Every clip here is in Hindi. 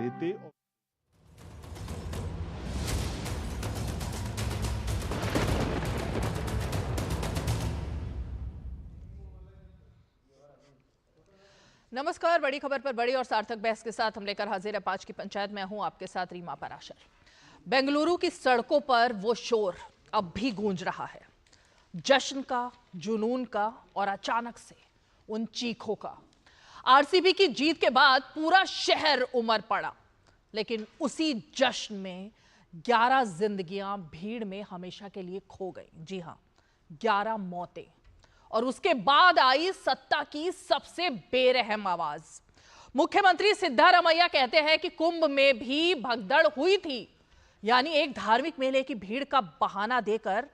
लेते। नमस्कार, बड़ी खबर पर बड़ी और सार्थक बहस के साथ हम लेकर हाजिर है 5 की पंचायत। मैं हूं आपके साथ रीमा पराशर। बेंगलुरु की सड़कों पर वो शोर अब भी गूंज रहा है, जश्न का, जुनून का और अचानक से उन चीखों का। आरसीबी की जीत के बाद पूरा शहर उमड़ पड़ा, लेकिन उसी जश्न में 11 जिंदगियां भीड़ में हमेशा के लिए खो गई। जी हां, 11 मौतें। और उसके बाद आई सत्ता की सबसे बेरहम आवाज। मुख्यमंत्री सिद्धारमैया कहते हैं कि कुंभ में भी भगदड़ हुई थी, यानी एक धार्मिक मेले की भीड़ का बहाना देकर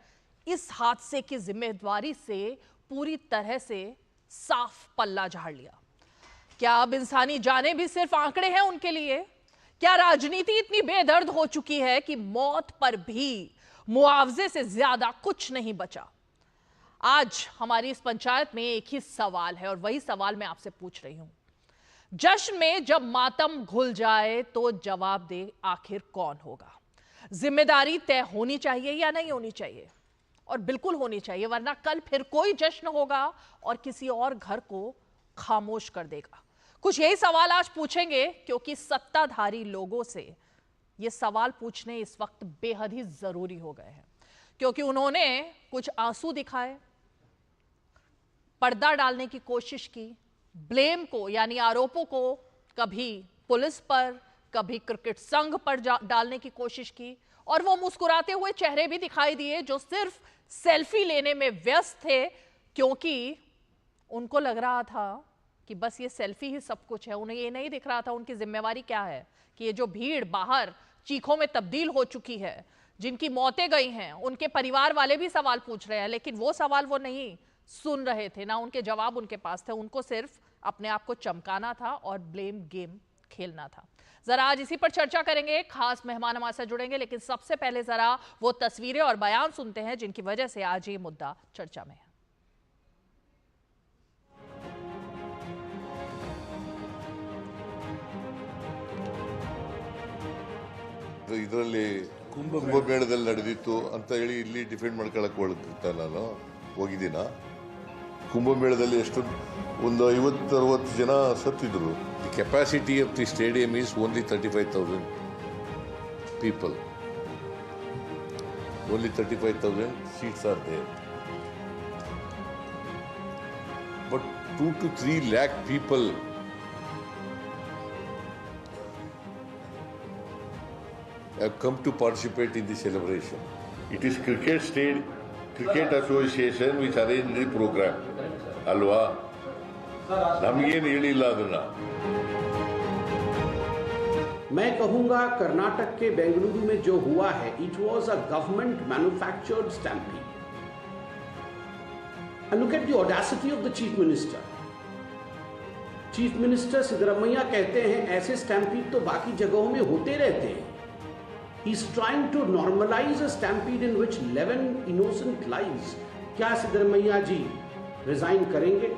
इस हादसे की जिम्मेदारी से पूरी तरह से साफ पल्ला झाड़ लिया। क्या अब इंसानी जानें भी सिर्फ आंकड़े हैं उनके लिए? क्या राजनीति इतनी बेदर्द हो चुकी है कि मौत पर भी मुआवजे से ज्यादा कुछ नहीं बचा? आज हमारी इस पंचायत में एक ही सवाल है और वही सवाल मैं आपसे पूछ रही हूं। जश्न में जब मातम घुल जाए तो जवाब दे, आखिर कौन होगा? जिम्मेदारी तय होनी चाहिए या नहीं होनी चाहिए? और बिल्कुल होनी चाहिए, वरना कल फिर कोई जश्न होगा और किसी और घर को खामोश कर देगा। कुछ यही सवाल आज पूछेंगे, क्योंकि सत्ताधारी लोगों से ये सवाल पूछने इस वक्त बेहद ही जरूरी हो गए हैं, क्योंकि उन्होंने कुछ आंसू दिखाए, पर्दा डालने की कोशिश की, ब्लेम को यानी आरोपों को कभी पुलिस पर, कभी क्रिकेट संघ पर डालने की कोशिश की, और वो मुस्कुराते हुए चेहरे भी दिखाई दिए जो सिर्फ सेल्फी लेने में व्यस्त थे, क्योंकि उनको लग रहा था कि बस ये सेल्फी ही सब कुछ है। उन्हें ये नहीं दिख रहा था उनकी जिम्मेवारी क्या है, कि ये जो भीड़ बाहर चीखों में तब्दील हो चुकी है, जिनकी मौतें गई हैं, उनके परिवार वाले भी सवाल पूछ रहे हैं, लेकिन वो सवाल वो नहीं सुन रहे थे, ना उनके जवाब उनके पास थे। उनको सिर्फ अपने आप को चमकाना था और ब्लेम गेम खेलना था। जरा आज इसी पर चर्चा करेंगे। खास मेहमान हमारे साथ जुड़ेंगे, लेकिन सबसे पहले जरा वो तस्वीरें और बयान सुनते हैं जिनकी वजह से आज ये मुद्दा चर्चा में है। ಇದರಲ್ಲಿ ಕುಂಭಮೇಳದಲ್ಲಿ ನಡೆದಿತ್ತು ಅಂತ ಹೇಳಿ ಇಲ್ಲಿ ಡಿಫೆಂಡ್ ಮಾಡ್ಕೊಳ್ಳಕ್ಕೆ ಹೋಗ್ತಾ ನಾನು ಹೋಗಿದ್ದೀನ. ಕುಂಭಮೇಳದಲ್ಲಿ ಎಷ್ಟು ಒಂದು 50-60 ಜನ ಸತ್ತಿದ್ರು. The capacity of the stadium is only 35,000 people. Only 35,000 seats are there. But 2 to 3 lakh people have come to participate in the celebration. It is Cricket Association which arranged the program. Alwa? Namgeen ಹೇಳಿಲ್ಲ ಅದನ್ನ. मैं कहूंगा कर्नाटक के बेंगलुरु में जो हुआ है, it was a government manufactured stampede. And look at the audacity of the chief minister. Chief minister Siddaramaiah कहते हैं ऐसे स्टैम्पीड तो बाकी जगहों में होते रहते हैं. He is trying to normalize a stampede in which 11 innocent lives. क्या सिद्धरामैया जी रिजाइन करेंगे?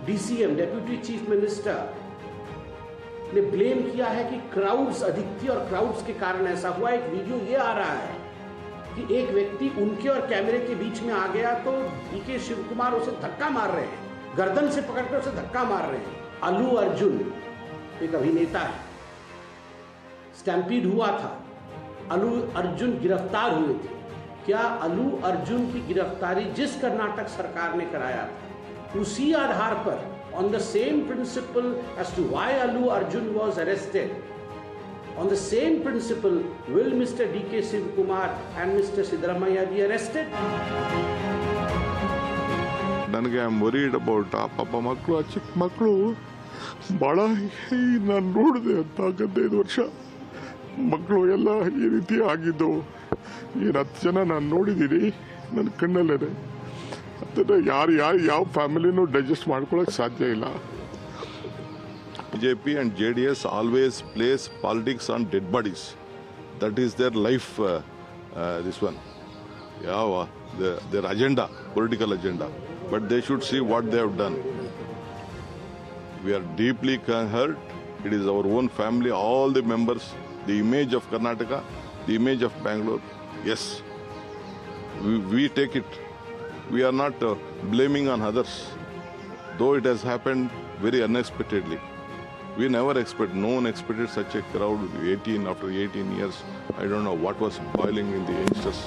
डीसीएम डेप्यूटी चीफ मिनिस्टर ने ब्लेम किया है कि क्राउड्स अधिक थी और क्राउड्स के कारण ऐसा हुआ. एक वीडियो ये आ रहा है कि एक व्यक्ति उनके और कैमरे के बीच में आ गया तो डीके शिव कुमार उसे धक्का मार रहे हैं, गर्दन से पकड़कर उसे धक्का मार रहे हैं. अल्लू अर्जुन एक अभिनेता है, स्टैम्पीड हुआ था, अल्लू अर्जुन गिरफ्तार हुए थे. क्या अल्लू अर्जुन की गिरफ्तारी जिस कर्नाटक सरकार ने कराया था उसी आधार पर, on the same principle as to why Allu Arjun was arrested, on the same principle will mister DK Shivakumar and mister Siddaramaiah be arrested? ನನಗೆ ಐ ಆಮ್ ವರಿಡ್ ಅಬೌಟ್ ಆ ಪಾಪ ಮಕ್ಕಳು, ಆ ಚಿಕ್ಕ ಮಕ್ಕಳು ಭಾಳ ನಾನು ನೋಡಿದೆ ಅಂತ 15 ವರ್ಷ ಮಕ್ಕಳು ಎಲ್ಲ ಈ ರೀತಿ ಆಗಿದ್ದು. ಏನು 10 ಜನ ನಾನು ನೋಡಿದ್ದೀನಿ ನನ್ನ ಕಣ್ಣಲ್ಲೇ. ಅದನ್ನು ಯಾವ ಫ್ಯಾಮಿಲಿನೂ ಡೈಜೆಸ್ಟ್ ಮಾಡ್ಕೊಳಕ್ಕೆ ಸಾಧ್ಯ ಇಲ್ಲ. BJP and JDS always place politics on dead bodies. That is their life, this one. Their agenda, political agenda. But they should see what they have done. We are deeply hurt. It is our own family, all the members, the image of Karnataka, the image of Bangalore. Yes, we take it. We are not blaming on others, though it has happened very unexpectedly. We never expect, no one expected such a crowd. After 18 years, I don't know what was boiling in the youngsters.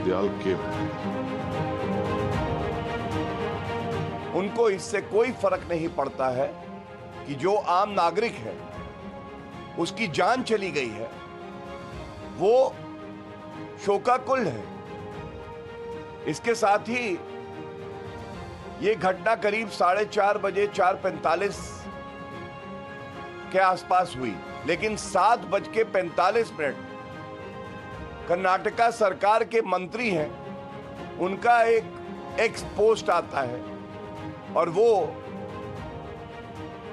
They all came. उनको इससे कोई फर्क नहीं पड़ता है कि जो आम नागरिक है उसकी जान चली गई है, वो शोकाकुल है। इसके साथ ही ये घटना करीब 4:30 बजे 4:45 के आसपास हुई, लेकिन 7:45 कर्नाटका सरकार के मंत्री हैं, उनका एक एक्स पोस्ट आता है और वो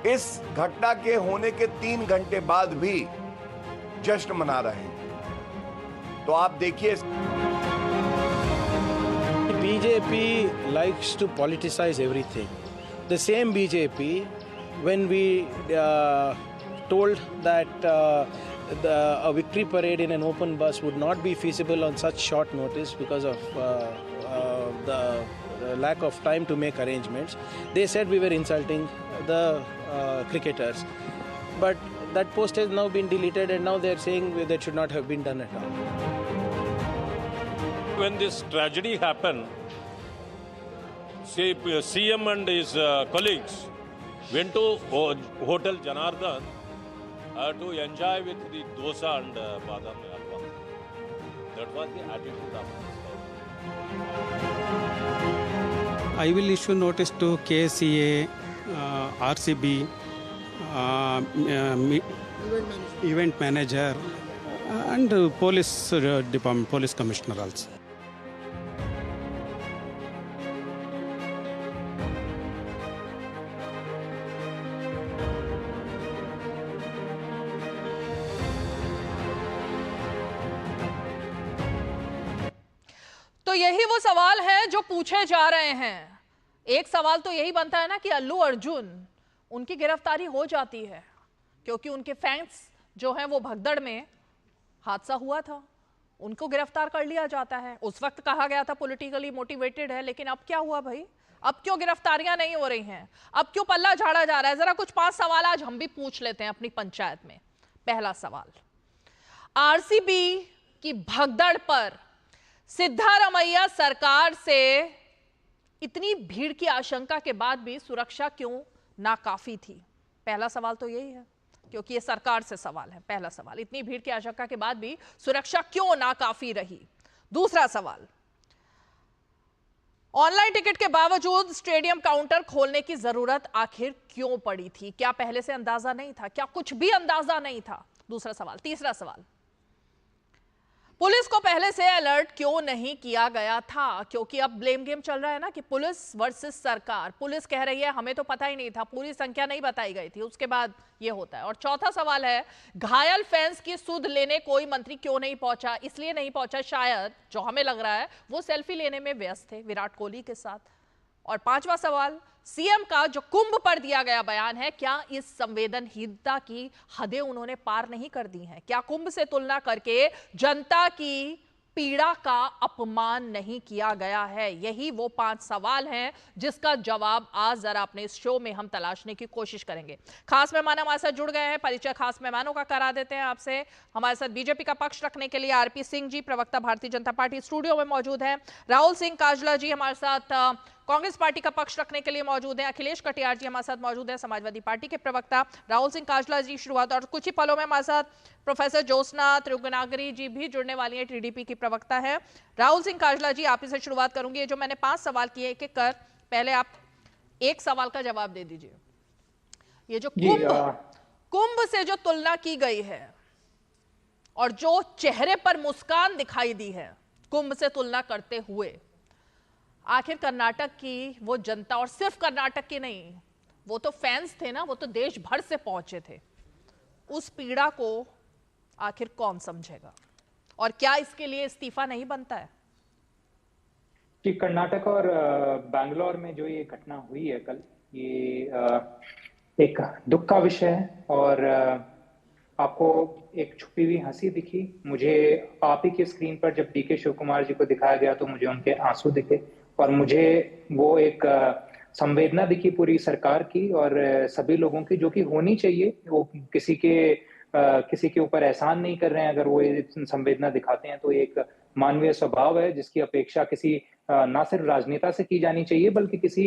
इस घटना के होने के 3 घंटे बाद भी जश्न मना रहे हैं। तो आप देखिए, BJP likes to politicize everything. The same BJP, when we told that a victory parade in an open bus would not be feasible on such short notice because of the lack of time to make arrangements, they said we were insulting the cricketers. But that post has now been deleted, and now they are saying that should not have been done at all. When this tragedy happened, CM and his colleagues went to Hotel Janardhan to enjoy with the dosa and badam halwa. That was the attitude of this government. I will issue notice to KCA, RCB, event manager, and police department, police commissioner also. तो यही वो सवाल है जो पूछे जा रहे हैं। एक सवाल तो यही बनता है ना कि अल्लू अर्जुन, उनकी गिरफ्तारी हो जाती है क्योंकि उनके फैंस जो हैं वो भगदड़ में, हादसा हुआ था, उनको गिरफ्तार कर लिया जाता है। उस वक्त कहा गया था पॉलिटिकली मोटिवेटेड है, लेकिन अब क्या हुआ भाई? अब क्यों गिरफ्तारियां नहीं हो रही हैं? अब क्यों पल्ला झाड़ा जा रहा है? जरा कुछ 5 सवाल आज हम भी पूछ लेते हैं अपनी पंचायत में। पहला सवाल, आरसीबी की भगदड़ पर सिद्धारमैया सरकार से इतनी भीड़ की आशंका के बाद भी सुरक्षा क्यों नाकाफी थी? पहला सवाल तो यही है, क्योंकि ये सरकार से सवाल है। पहला सवाल, इतनी भीड़ की आशंका के बाद भी सुरक्षा क्यों नाकाफी रही? दूसरा सवाल, ऑनलाइन टिकट के बावजूद स्टेडियम काउंटर खोलने की जरूरत आखिर क्यों पड़ी थी? क्या पहले से अंदाजा नहीं था? क्या कुछ भी अंदाजा नहीं था? दूसरा सवाल। तीसरा सवाल, पुलिस को पहले से अलर्ट क्यों नहीं किया गया था? क्योंकि अब ब्लेम गेम चल रहा है ना कि पुलिस वर्सेस सरकार। पुलिस कह रही है हमें तो पता ही नहीं था, पूरी संख्या नहीं बताई गई थी, उसके बाद ये होता है। और चौथा सवाल है, घायल फैंस की सुध लेने कोई मंत्री क्यों नहीं पहुंचा? इसलिए नहीं पहुंचा शायद, जो हमें लग रहा है, वो सेल्फी लेने में व्यस्त थे विराट कोहली के साथ। और पांचवा सवाल, सीएम का जो कुंभ पर दिया गया बयान है, क्या इस संवेदनहीनता की हदें उन्होंने पार नहीं कर दी हैं? क्या कुंभ से तुलना करके जनता की पीड़ा का अपमान नहीं किया गया है? यही वो 5 सवाल हैं जिसका जवाब आज जरा अपने इस शो में हम तलाशने की कोशिश करेंगे। खास मेहमान हमारे साथ जुड़ गए हैं, परिचय खास मेहमानों का करा देते हैं आपसे। हमारे साथ बीजेपी का पक्ष रखने के लिए आरपी सिंह जी, प्रवक्ता भारतीय जनता पार्टी, स्टूडियो में मौजूद हैं। राहुल सिंह काजला जी हमारे साथ कांग्रेस पार्टी का पक्ष रखने के लिए मौजूद हैं। अखिलेश कटियार जी हमारे साथ मौजूद हैं, समाजवादी पार्टी के प्रवक्ता। राहुल सिंह काजला जी शुरुआत, और कुछ ही पलों में हमारे साथ प्रोफेसर ज्योत्सना त्रिगुनागरी जी भी जुड़ने वाली हैं, टीडीपी की प्रवक्ता है। राहुल सिंह काजला जी, आप इसे शुरुआत करूंगी। जो मैंने 5 सवाल किए एक एक कर, पहले आप एक सवाल का जवाब दे दीजिए। ये जो कुंभ से जो तुलना की गई है और जो चेहरे पर मुस्कान दिखाई दी है कुंभ से तुलना करते हुए, आखिर कर्नाटक की वो जनता, और सिर्फ कर्नाटक की नहीं, वो तो फैंस थे ना, वो तो देश भर से पहुंचे थे, उस पीड़ा को आखिर कौन समझेगा? और क्या इसके लिए इस्तीफा नहीं बनता है? कि कर्नाटक और बैंगलोर में जो ये घटना हुई है कल, ये एक दुख का विषय है और आपको एक छुपी हुई हंसी दिखी। मुझे आप ही की स्क्रीन पर जब डीके शिव कुमार जी को दिखाया गया तो मुझे उनके आंसू दिखे और मुझे वो एक संवेदना दिखी पूरी सरकार की और सभी लोगों की, जो कि होनी चाहिए। वो किसी के ऊपर एहसान नहीं कर रहे हैं। अगर वो ये संवेदना दिखाते हैं तो एक मानवीय स्वभाव है जिसकी अपेक्षा किसी ना सिर्फ राजनेता से की जानी चाहिए बल्कि किसी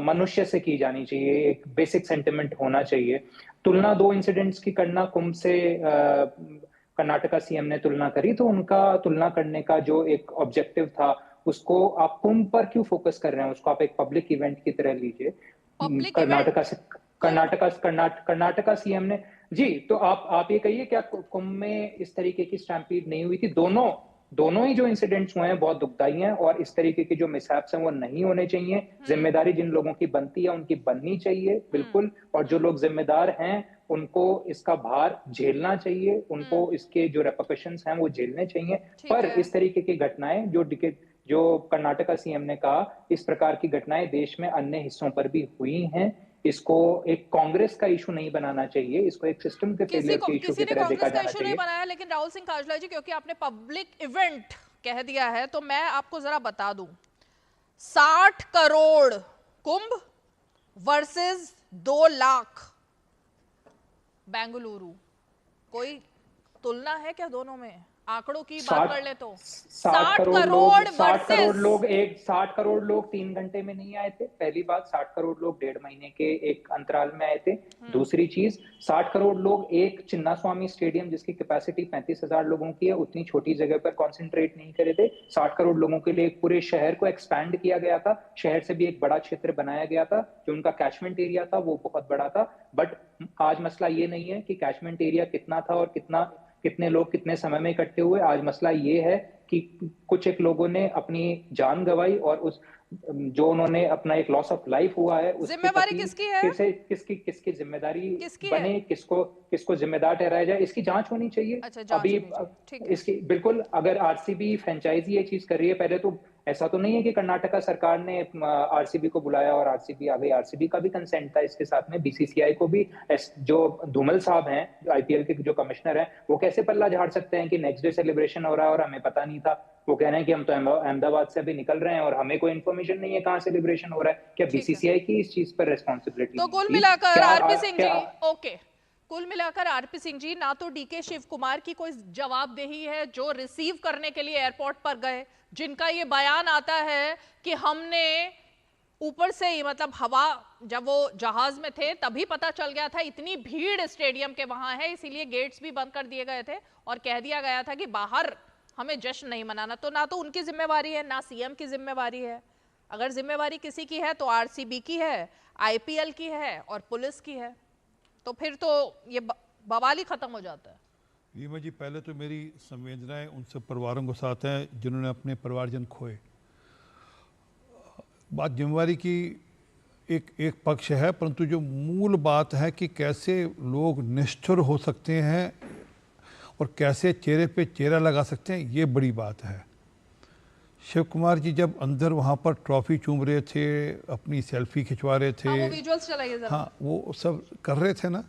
मनुष्य से की जानी चाहिए। एक बेसिक सेंटिमेंट होना चाहिए। तुलना दो इंसिडेंट्स की करना, कुंभ से कर्नाटका सीएम ने तुलना करी, तो उनका तुलना करने का जो एक ऑब्जेक्टिव था उसको आप कुंभ पर क्यों फोकस कर रहे हैं? उसको आप एक पब्लिक इवेंट की तरह लीजिए। कर्नाटका सीएम ने जी, तो आप ये कहिए क्या कुंभ में इस तरीके की स्टैम्पीड नहीं हुई थी? दोनों ही जो इंसिडेंट्स हुए हैं बहुत दुखदाई हैं और इस तरीके के जो मिसहैप्स हैं वो नहीं होने चाहिए। जिम्मेदारी जिन लोगों की बनती है उनकी बननी चाहिए बिल्कुल, और जो लोग जिम्मेदार हैं उनको इसका भार झेलना चाहिए, उनको इसके जो रेपरकशंस हैं वो झेलने चाहिए। पर इस तरीके की घटनाएं जो कर्नाटका सीएम ने कहा, इस प्रकार की घटनाएं देश में अन्य हिस्सों पर भी हुई हैं। इसको एक कांग्रेस का इशू नहीं बनाना चाहिए, इसको एक सिस्टम के फेलियर के इशू की तरह देखा जाना चाहिए। नहीं बनाया, लेकिन राहुल सिंह काजला जी, क्योंकि आपने पब्लिक इवेंट कह दिया है तो मैं आपको जरा बता दूं, 60 करोड़ कुंभ वर्सेस 2 लाख बेंगलुरु, कोई तुलना है क्या दोनों में? आंकड़ों की बात कर ले तो 60 करोड़ लोग 3 घंटे में नहीं आए थे। पहली बात, 60 करोड़ लोग 1.5 महीने के एक अंतराल में आए थे। दूसरी चीज, 60 करोड़ लोग एक चिन्नास्वामी स्टेडियम जिसकी कैपेसिटी 35,000 लोगों की है उतनी छोटी जगह पर कॉन्सेंट्रेट नहीं करे थे। 60 करोड़ लोगों के लिए एक पूरे शहर को एक्सपैंड किया गया था। शहर से भी एक बड़ा क्षेत्र बनाया गया था, जो उनका कैचमेंट एरिया था वो बहुत बड़ा था। बट आज मसला ये नहीं है कि कैचमेंट एरिया कितना था और कितने लोग कितने समय में इकट्ठे हुए। आज मसला ये है कि कुछ एक लोगों ने अपनी जान गंवाई और उस जो उन्होंने अपना एक लॉस ऑफ लाइफ हुआ है, जिम्मेदारी किसकी है? किसकी जिम्मेदारी बने, किसको जिम्मेदार ठहराया जाए, इसकी जांच होनी चाहिए। अच्छा, अभी इसकी बिल्कुल, अगर आरसीबी फ्रेंचाइजी ये चीज कर रही है, पहले तो ऐसा तो नहीं है कि कर्नाटका सरकार ने आरसीबी को बुलाया और आरसीबी आ गई। आरसीबी का भी कंसेंट था इसके साथ में। बीसीसीआई को भी, जो धूमल साहब हैं आईपीएल के जो कमिश्नर हैं, वो कैसे पल्ला झाड़ सकते हैं कि नेक्स्ट डे सेलिब्रेशन हो रहा है और हमें पता नहीं था? वो कह रहे हैं कि हम तो अहमदाबाद से अभी निकल रहे हैं और हमें कोई इन्फॉर्मेशन नहीं है कहाँ सेलिब्रेशन हो रहा है। क्या बीसीसीआई की इस चीज पर रेस्पॉन्सिबिलिटी? तो कुल मिलाकर आरपी सिंह जी, ओके, कुल मिलाकर आरपी सिंह जी, ना तो डीके शिव कुमार की कोई जवाबदेही है जो रिसीव करने के लिए एयरपोर्ट पर गए, जिनका ये बयान आता है कि हमने ऊपर से ही, मतलब हवा, जब वो जहाज में थे तभी पता चल गया था इतनी भीड़ स्टेडियम के वहां है, इसीलिए गेट्स भी बंद कर दिए गए थे और कह दिया गया था कि बाहर हमें जश्न नहीं मनाना। तो ना तो उनकी जिम्मेवारी है ना सीएम की जिम्मेवारी है। अगर जिम्मेवारी किसी की है तो आरसीबी की है, आईपीएल की है और पुलिस की है, तो फिर तो ये बवाल ही खत्म हो जाता है। रीमा जी, पहले तो मेरी संवेदनाएं उन सब परिवारों के साथ हैं जिन्होंने अपने परिवारजन खोए। बात जिम्मेवारी की एक पक्ष है, परंतु जो मूल बात है कि कैसे लोग निष्ठुर हो सकते हैं और कैसे चेहरे पे चेहरा लगा सकते हैं, ये बड़ी बात है। शिव कुमार जी जब अंदर वहाँ पर ट्रॉफी चूम रहे थे, अपनी सेल्फी खिंचवा रहे थे, वो विजुअल्स चलाइए जरा। हाँ, वो सब कर रहे थे ना।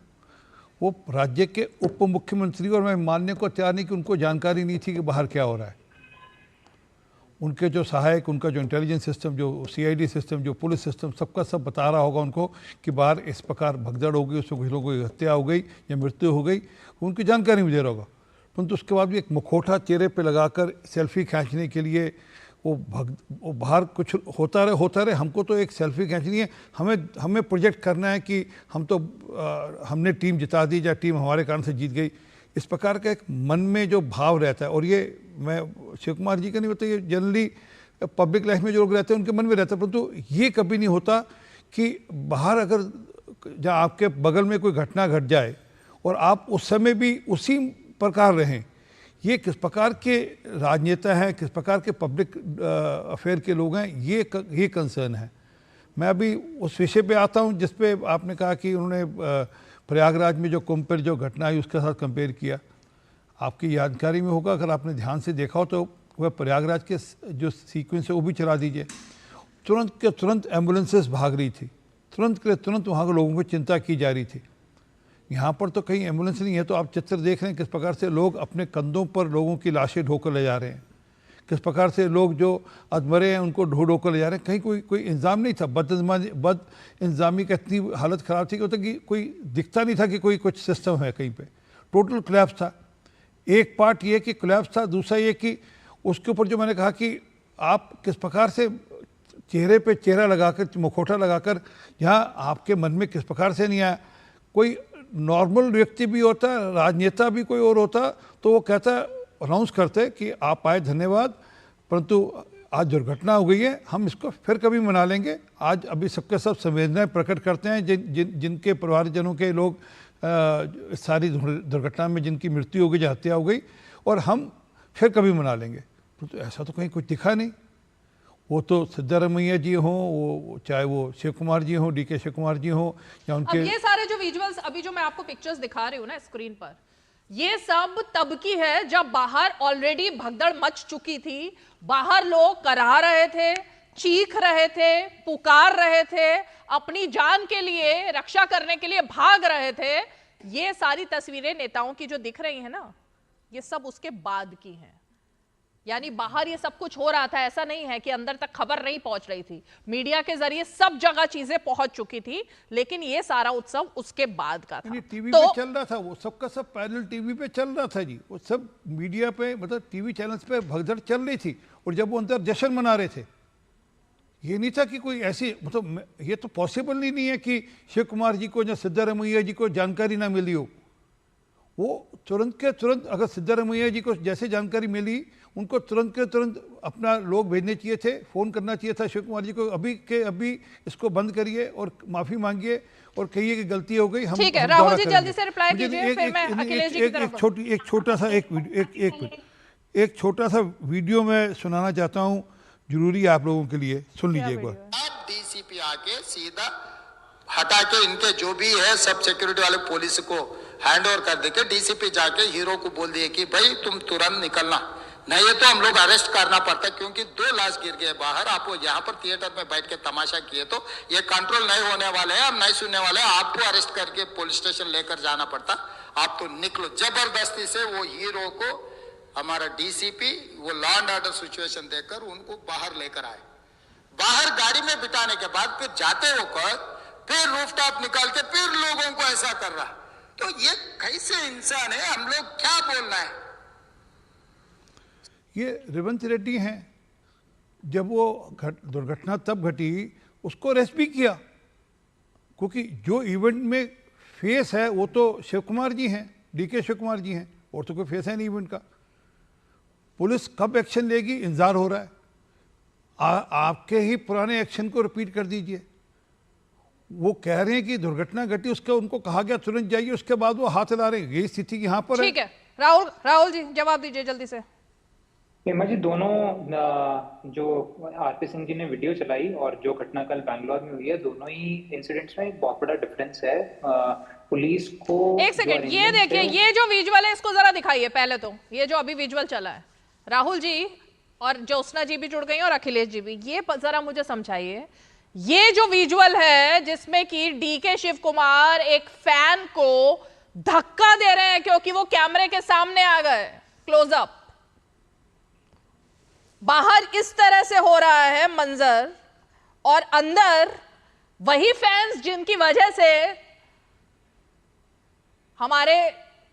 वो राज्य के उप मुख्यमंत्री, और मैं मानने को तैयार नहीं कि उनको जानकारी नहीं थी कि बाहर क्या हो रहा है। उनके जो सहायक, उनका जो इंटेलिजेंस सिस्टम, जो सीआईडी सिस्टम, जो पुलिस सिस्टम, सबका सब बता रहा होगा उनको कि बाहर इस प्रकार भगदड़ हो गई, उसमें कुछ लोगों की हत्या हो गई या मृत्यु हो गई, उनकी जानकारी मुझे होगा। परंतु उसके बाद भी एक मुखौटा चेहरे पे लगाकर सेल्फी खींचने के लिए वो बाहर कुछ होता रहे, हमको तो एक सेल्फी खींचनी है, हमें प्रोजेक्ट करना है कि हमने टीम जिता दी या टीम हमारे कारण से जीत गई। इस प्रकार का एक मन में जो भाव रहता है, और ये मैं शिव कुमार जी का नहीं होता, ये जनरली पब्लिक लाइफ में जो लोग रहते हैं उनके मन में रहता है। परंतु ये कभी नहीं होता कि बाहर अगर जहाँ आपके बगल में कोई घटना घट जाए और आप उस समय भी उसी प्रकार रहें। ये किस प्रकार के राजनेता हैं, किस प्रकार के पब्लिक अफेयर के लोग हैं, ये कंसर्न है। मैं अभी उस विषय पे आता हूँ जिस पे आपने कहा कि उन्होंने प्रयागराज में जो कुंभ पर जो घटना आई उसके साथ कंपेयर किया। आपकी जानकारी में होगा, अगर आपने ध्यान से देखा हो तो वह प्रयागराज के जो सीक्वेंस है वो भी चला दीजिए। तुरंत के तुरंत एम्बुलेंसेस भाग रही थी, तुरंत के लिए तुरंत वहाँ के लोगों को चिंता की जा रही थी। यहाँ पर तो कहीं एम्बुलेंस नहीं है, तो आप चित्र देख रहे हैं किस प्रकार से लोग अपने कंधों पर लोगों की लाशें ढोकर ले जा रहे हैं, किस प्रकार से लोग जो अधमरे हैं उनको ढो कर ले जा रहे हैं। कहीं कोई इंतजाम नहीं था। बद इंतजामी का इतनी हालत ख़राब थी कि कोई दिखता नहीं था कि कोई कुछ सिस्टम है कहीं पे। टोटल कोलैप्स था। एक पार्ट ये कि कोलैप्स था, दूसरा ये कि उसके ऊपर जो मैंने कहा कि आप किस प्रकार से चेहरे पे चेहरा लगाकर, मुखौटा लगाकर, जहाँ आपके मन में किस प्रकार से नहीं आया। कोई नॉर्मल व्यक्ति भी होता, राजनेता भी कोई और होता, तो वो कहता, अनाउंस करते कि आप आए, धन्यवाद, परंतु आज दुर्घटना हो गई है, हम इसको फिर कभी मना लेंगे। आज अभी सबके सब संवेदनाएं प्रकट करते हैं जिनके परिवारजनों के लोग सारी दुर्घटना में जिनकी मृत्यु हो गई, हत्या हो गई, और हम फिर कभी मना लेंगे। तो ऐसा तो कहीं कुछ दिखा नहीं। वो तो सिद्धारमैया जी हों, वो चाहे वो शिव कुमार जी हों, डीके शिव कुमार जी हों, या उनके अब ये सारे जो विजुअल्स अभी जो मैं आपको पिक्चर्स दिखा रही हूँ ना स्क्रीन पर, ये सब तब की है जब बाहर ऑलरेडी भगदड़ मच चुकी थी। बाहर लोग कराह रहे थे, चीख रहे थे, पुकार रहे थे, अपनी जान के लिए, रक्षा करने के लिए भाग रहे थे। ये सारी तस्वीरें नेताओं की जो दिख रही है ना, ये सब उसके बाद की हैं। यानी बाहर ये सब कुछ हो रहा था, ऐसा नहीं है कि अंदर तक खबर नहीं पहुंच रही थी। मीडिया के जरिए सब जगह चीजें पहुंच चुकी थी, लेकिन ये सारा उत्सव उसके बाद का था। टीवी पे चल रहा था, वो सबका सब पैनल टीवी पे चल रहा था जी। वो सब मीडिया पे, मतलब टीवी चैनल्स पे भगदड़ चल रही थी। और जब वो अंदर जश्न मना रहे थे, ये नहीं था कि कोई ऐसी, मतलब ये तो पॉसिबल ही नहीं है कि शिव कुमार जी को या सिद्धारमैया जी को जानकारी ना मिली हो। वो तुरंत के तुरंत, अगर सिद्धारमैया जी को जैसे जानकारी मिली, उनको तुरंत के तुरंत अपना लोग भेजने चाहिए थे, फ़ोन करना चाहिए था शिव कुमार जी को, अभी के अभी इसको बंद करिए और माफ़ी मांगिए और कहिए कि गलती हो गई। हम ठीक है, राहुल जी जल्दी से रिप्लाई कीजिए, फिर मैं अखिलेश जी की तरफ। एक छोटा सा वीडियो मैं सुनाना चाहता हूँ, जरूरी है आप लोगों के लिए, सुन लीजिए एक बार। डीसीपी आके सीधा हटा के इनके जो भी है सब सिक्योरिटी वाले पुलिस को हैंड ओवर कर देके डीसीपी जाके हीरो को बोल दिए कि भाई तुम तुरंत निकलना, नहीं ये तो हम लोग अरेस्ट करना पड़ता है, क्योंकि 2 लाश गिर गए बाहर। आप वो यहाँ पर थिएटर में बैठ के तमाशा किए तो ये कंट्रोल नहीं होने वाले हैं, हम नहीं सुनने वाले हैं, आपको अरेस्ट करके पुलिस स्टेशन लेकर जाना पड़ता। आप तो निकलो। जबरदस्ती से वो हीरो को हमारा डीसीपी वो लॉ एंड ऑर्डर सिचुएशन देखकर उनको बाहर लेकर आए। बाहर गाड़ी में बिठाने के बाद फिर जाते होकर फिर रूफटॉप निकाल के फिर लोगों को ऐसा कर रहा, तो ये कैसे इंसान है? हम लोग क्या बोलना है? ये रेवंत रेड्डी हैं। जब वो दुर्घटना तब घटी, उसको अरेस्ट भी किया, क्योंकि जो इवेंट में फेस है वो तो शिव कुमार जी हैं, डीके शिव कुमार जी हैं, और तो कोई फेस है नहीं इवेंट का। पुलिस कब एक्शन लेगी, इंतजार हो रहा है। आपके ही पुराने एक्शन को रिपीट कर दीजिए। वो कह रहे हैं कि दुर्घटना घटी, उसका उनको कहा गया तुरंत जाइए, उसके बाद वो हाथ हिला रहे हैं। यही स्थिति यहाँ पर है। ठीक है, राहुल जी जवाब दीजिए जल्दी से। हेमा जी, दोनों जो आरपी सिंह जी ने वीडियो चलाई और जो घटना कल बैंगलोर में हुई है, दोनों ही इंसिडेंट्स में एक बहुत बड़ा डिफरेंस है। पुलिस को एक सेकंड, ये देखिए, ये जो विजुअल है इसको जरा दिखाइए पहले। तो ये जो अभी विजुअल चला है, राहुल जी और ज्योत्सना जी भी जुड़ गई और अखिलेश जी भी, ये जरा मुझे समझाइए। ये जो विजुअल है जिसमें कि डीके शिव कुमार एक फैन को धक्का दे रहे हैं क्योंकि वो कैमरे के सामने आ गए, क्लोजअप, बाहर इस तरह से हो रहा है मंजर, और अंदर वही फैंस जिनकी वजह से हमारे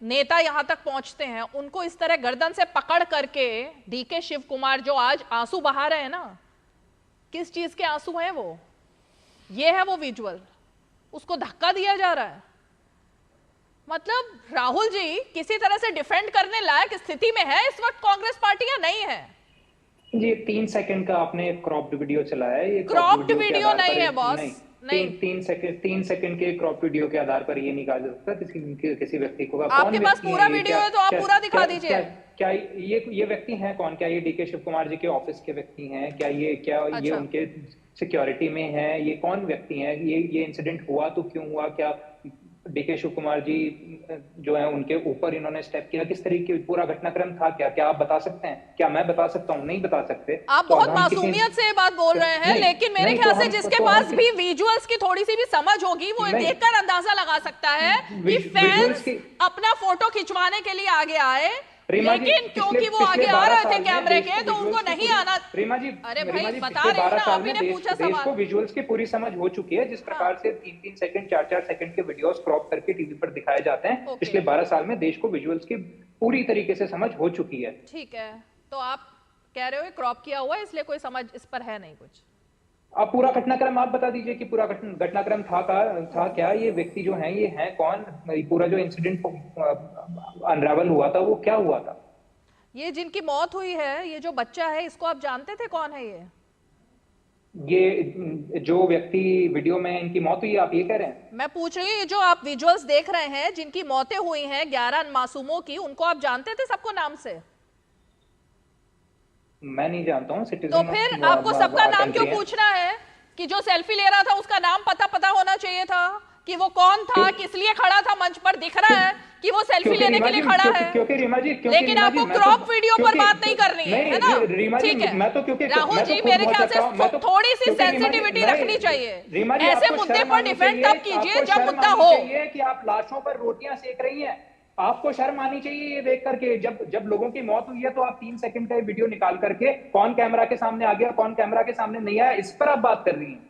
नेता यहां तक पहुंचते हैं, उनको इस तरह गर्दन से पकड़ करके डीके शिव कुमार जो आज आंसू बहा रहे हैं ना, किस चीज के आंसू हैं वो? ये है वो विजुअल, उसको धक्का दिया जा रहा है। मतलब राहुल जी किसी तरह से डिफेंड करने लायक स्थिति में है इस वक्त कांग्रेस पार्टी या नहीं है? जी 3 सेकंड का आपने क्रॉप्ड वीडियो चलाया है। ये क्रॉप्ड वीडियो नहीं है बॉस, नहीं। 3 सेकंड के क्रॉप वीडियो के आधार पर ये नहीं कहा जा सकता किसी व्यक्ति को। आपके पास पूरा वीडियो है तो आप पूरा दिखा दीजिए। क्या ये व्यक्ति हैं कौन? क्या ये डीके शिव कुमार जी के ऑफिस के व्यक्ति हैं? क्या ये उनके सिक्योरिटी में है? ये कौन व्यक्ति हैं? ये इंसिडेंट हुआ तो क्यों हुआ? क्या डीके शिव कुमार जी जो है उनके ऊपर इन्होंने स्टेप किया, किस तरीके पूरा घटनाक्रम था क्या आप बता सकते हैं? क्या मैं बता सकता हूँ? नहीं बता सकते। आप तो बहुत मासूमियत से बात बोल रहे हैं, लेकिन मेरे ख्याल से जिसके पास भी विजुअल्स की थोड़ी सी भी समझ होगी वो देखकर अंदाजा लगा सकता है कि फैंस अपना फोटो खिंचवाने के लिए आगे आए, लेकिन क्योंकि वो आगे आ रहे थे कैमरे के तो उनको नहीं आना। रीमा जी, अरे भाई बता रहे हो ना, आप ही ने पूछा देश को सवाल। विजुअल्स की पूरी समझ हो चुकी है, जिस प्रकार से 3-3 सेकंड 4-4 सेकंड के वीडियोस क्रॉप करके टीवी पर दिखाए जाते हैं, पिछले 12 साल में देश को विजुअल्स की पूरी तरीके से समझ हो चुकी है। ठीक है, तो आप कह रहे हो क्रॉप किया हुआ है इसलिए कोई समझ इस पर है नहीं कुछ। आप पूरा घटनाक्रम आप बता दीजिए कि पूरा घटनाक्रम था क्या, ये व्यक्ति जो है ये है कौन, पूरा जो इंसिडेंट अनरावल हुआ था वो क्या हुआ था? ये जिनकी मौत हुई है, ये जो बच्चा है, इसको आप जानते थे कौन है ये जो व्यक्ति वीडियो में इनकी मौत हुई, आप ये कह रहे हैं? मैं पूछ रही हूँ, ये जो आप विजुअल्स देख रहे हैं जिनकी मौतें हुई हैं 11 मासूमों की, उनको आप जानते थे सबको नाम से? मैं नहीं जानता हूँ। तो फिर आपको सबका नाम क्यों पूछना है? कि जो सेल्फी ले रहा था उसका नाम पता होना चाहिए था कि वो कौन था, किस लिए खड़ा था मंच पर। दिख रहा है कि वो सेल्फी लेने के लिए खड़ा है, क्योंकि रीमा जी, लेकिन आपको क्रॉप वीडियो पर बात नहीं करनी है ना? ठीक है, मैं तो क्योंकि राहुल जी मेरे ख्याल से थोड़ी सी सेंसिटिविटी रखनी चाहिए। ऐसे मुद्दे पर डिफेंड तब कीजिए जब मुद्दा हो। कि आप लाशों पर रोटियां सेक रही हैं, आपको शर्म आनी चाहिए ये देख करके। जब लोगों की मौत हुई है तो आप 3 सेकंड का वीडियो निकाल करके कौन कैमरा के सामने आ गया, कौन कैमरा के सामने नहीं आया, इस पर आप बात कर रही हैं।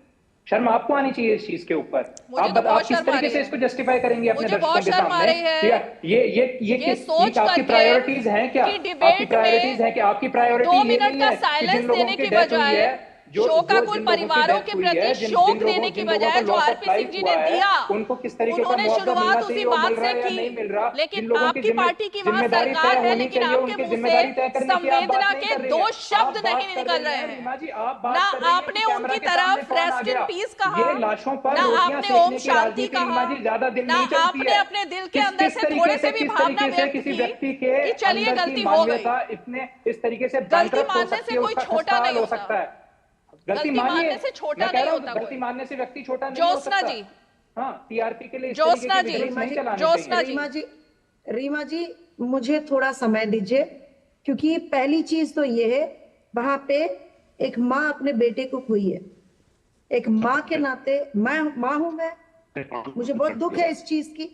शर्म आपको आनी चाहिए इस चीज के ऊपर। आप किस तरीके से इसको जस्टिफाई करेंगे अपने दर्शकों के सामने? ये आपकी प्रायोरिटीज हैं क्या? आपकी प्रायोरिटीज है कि आपकी प्रायोरिटी 2 मिनट का साइलेंस देने की बजाय शोकाकुल परिवारों के प्रति शोक देने की बजाय जो आरपी सिंह जी ने दिया, उनको किस तरीके का उन्होंने शुरुआत उसी बात से की। लेकिन आपकी पार्टी की वहां सरकार है, लेकिन आपके मुंह से संवेदना के 2 शब्द नहीं निकल रहे हैं। ना आपने उनकी तरफ रेस्ट इन पीस कहा, ना आपने ओम शांति कहा, ना आपने अपने दिल के अंदर से थोड़े से भी भावना व्यक्त की कि चलिए गलती हो गई। इतने इस तरीके से गलती मानने से कोई छोटा नहीं हो सकता है। गलती मानने से छोटा नहीं होता। गलती मानने से व्यक्ति छोटा नहीं हो सकता। जोस्ना जी, हाँ, टीआरपी के लिए जोस्ना जी, रीमा जी मुझे थोड़ा समय दीजिए, क्योंकि पहली चीज तो ये है, वहां पे एक माँ अपने बेटे को खोई है। एक माँ के नाते मैं माँ हूं, मुझे बहुत दुख है इस चीज की,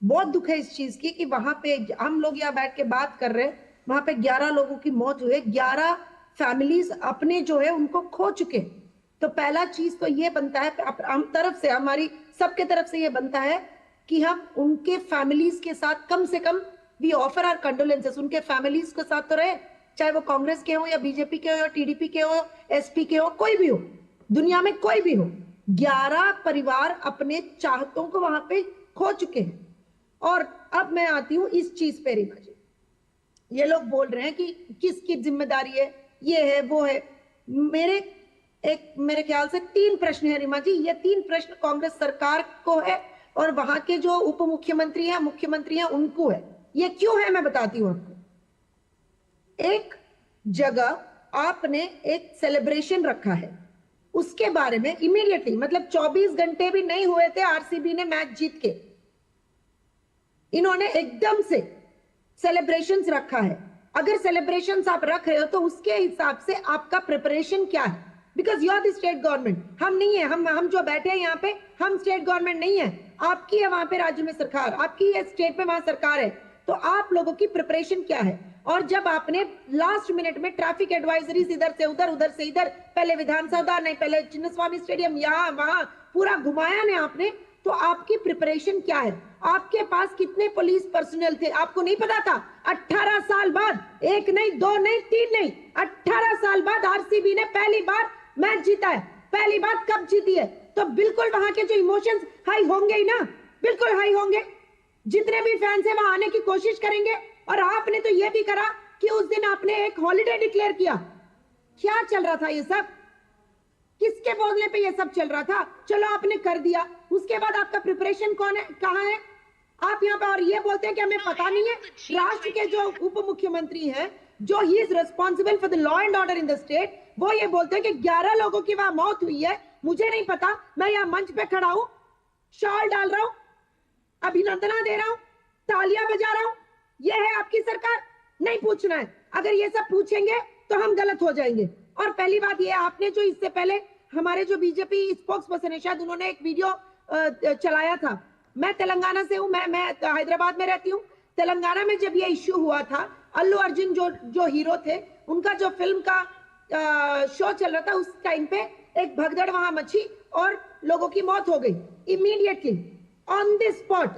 बहुत दुख है इस चीज की कि वहां पे हम लोग यहाँ बैठ के बात कर रहे हैं, वहां पे 11 लोगों की मौत हुई है, 11 फैमिलीज अपने जो है उनको खो चुके। तो पहला चीज तो ये बनता है, हम तरफ से, हमारी सबके तरफ से ये बनता है कि हम उनके फैमिलीज के साथ कम से कम वी ऑफर आवर कंडोलेंसेस। उनके फैमिलीज के साथ तो रहे, चाहे वो कांग्रेस के हो या बीजेपी के हो या टीडीपी के हो, एसपी के हो, कोई भी हो, दुनिया में कोई भी हो। 11 परिवार अपने चाहतों को वहां पे खो चुके हैं। और अब मैं आती हूँ इस चीज पे, रीमा जी, ये लोग बोल रहे हैं कि किसकी जिम्मेदारी है, ये है वो है। मेरे ख्याल से 3 प्रश्न है रीमा जी। ये 3 प्रश्न कांग्रेस सरकार को है और वहां के जो उप मुख्यमंत्री हैं, मुख्यमंत्री हैं, उनको है। ये क्यों है मैं बताती हूँ आपको। एक जगह आपने एक सेलिब्रेशन रखा है, उसके बारे में इमीडिएटली, मतलब 24 घंटे भी नहीं हुए थे आरसीबी ने मैच जीत के, इन्होंने एकदम से सेलिब्रेशंस रखा है। अगर सेलिब्रेशंस आप रख रहे हो तो उसके हिसाब से आपका प्रिपरेशन क्या है? Because you are the state government, हम नहीं है, हम जो बैठे हैं यहाँ पे, हम स्टेट गवर्नमेंट नहीं है, आपकी है वहां पे राज्य में सरकार, आपकी है स्टेट में वहां सरकार है। तो आप लोगों की प्रिपरेशन क्या है? और जब आपने लास्ट मिनट में ट्रैफिक एडवाइजरीज इधर से उधर, उधर से इधर, पहले विधानसभा नहीं, पहले चिन्नस्वामी स्टेडियम, यहाँ वहां पूरा घुमाया ने आपने, तो आपकी प्रिपरेशन क्या है? आपके पास कितने पुलिस पर्सनल थे आपको नहीं पता था? 18 साल बाद, 1 नहीं 2 नहीं 3 नहीं, 18 साल बाद आरसीबी ने पहली बार मैच जीता है। पहली बार कब जीती है? तो बिल्कुल वहां के जो इमोशंस हाई होंगे ही ना, बिल्कुल हाई होंगे। जितने भी फैंस है वहां आने की कोशिश करेंगे। और आपने तो यह भी करा कि उस दिन आपने एक हॉलिडे डिक्लेयर किया। क्या चल रहा था ये सब? किसके बोलने पे ये सब चल रहा था? चलो आपने कर दिया, उसके बाद आपका प्रिपरेशन कौन है, कहां है? आप यहाँ पे और ये बोलते हैं कि हमें पता नहीं है। राष्ट्र के जो उप मुख्यमंत्री हैं, जो he is responsible for the law and order in the state, वो ये बोलते हैं कि 11 लोगों की वहां मौत हुई है, मुझे नहीं पता, मैं यहाँ मंच पे खड़ा हूं, शॉल डाल रहा हूं, अभिनंदना दे रहा हूं, तालियां बजा रहा हूं, यह है आपकी सरकार? नहीं पूछना है। अगर ये सब पूछेंगे तो हम गलत हो जाएंगे। और पहली बात ये, आपने जो इससे पहले हमारे जो बीजेपी स्पोक्स पर्सन है, शायद उन्होंने एक वीडियो चलाया था। मैं तेलंगाना से हूं, मैं हैदराबाद में रहती हूं। तेलंगाना में जब ये इश्यू हुआ था, अल्लू अर्जुन जो हीरो थे, उनका जो फिल्म का शो चल रहा था, उस टाइम पे एक भगदड़ वहां मची और लोगों की मौत हो गई। Immediately on the spot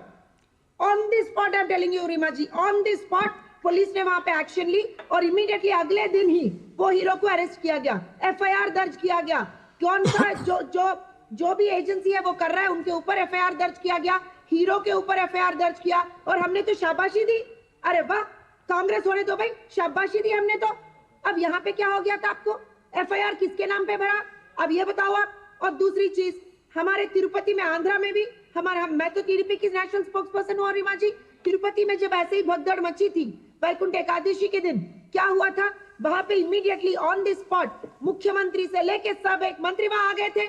I am telling you Reema ji, on the spot police ने वहां पे एक्शन ली और इमीडिएटली अगले दिन ही वो हीरो को अरेस्ट किया गया, एफआईआर दर्ज किया गया। कौन सा जो भी एजेंसी है वो कर रहा है, उनके ऊपर एफआईआर दर्ज किया गया, हीरो के ऊपर एफआईआर दर्ज किया और हमने तो शाबाशी दी। अरे वाह, कांग्रेस होने दो भाई, शाबाशी दी हमने तो। अब यहाँ पे क्या हो गया था आपको? एफआईआर किसके नाम पे भरा, अब ये बताओ आप। और दूसरी चीज, हमारे तिरुपति में, आंध्रा में भी मैं तो टीडीपी की नेशनल स्पोक्स पर्सन हूँ। रीमा जी, तिरुपति में जब ऐसे ही भगदड़ मची थी वैकुंठ एकादशी के दिन, क्या हुआ था वहां पे? इमीडिएटली ऑन द स्पॉट मुख्यमंत्री से लेके सब एक मंत्री वहां आ गए थे।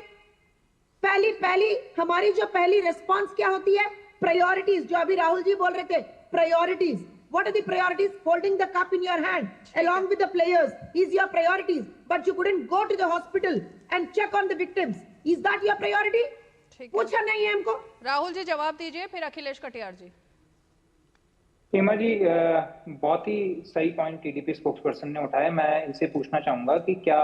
पहली हमारी जो पहली रिस्पांस क्या होती है? प्रायोरिटीज, जो अभी राहुल जी बोल रहे थे, priorities. What are the priorities? Holding the cup in your hand along with the players is your priorities, but you couldn't go to the hospital and check on the victims. Is that your priority? पूछा नहीं है हमको। राहुल जी जवाब दीजिए, फिर अखिलेश कटियार जी। हेमा जी, बहुत ही सही पॉइंट टीडीपी स्पोक्स पर्सन ने उठाया। मैं इनसे पूछना चाहूंगा कि क्या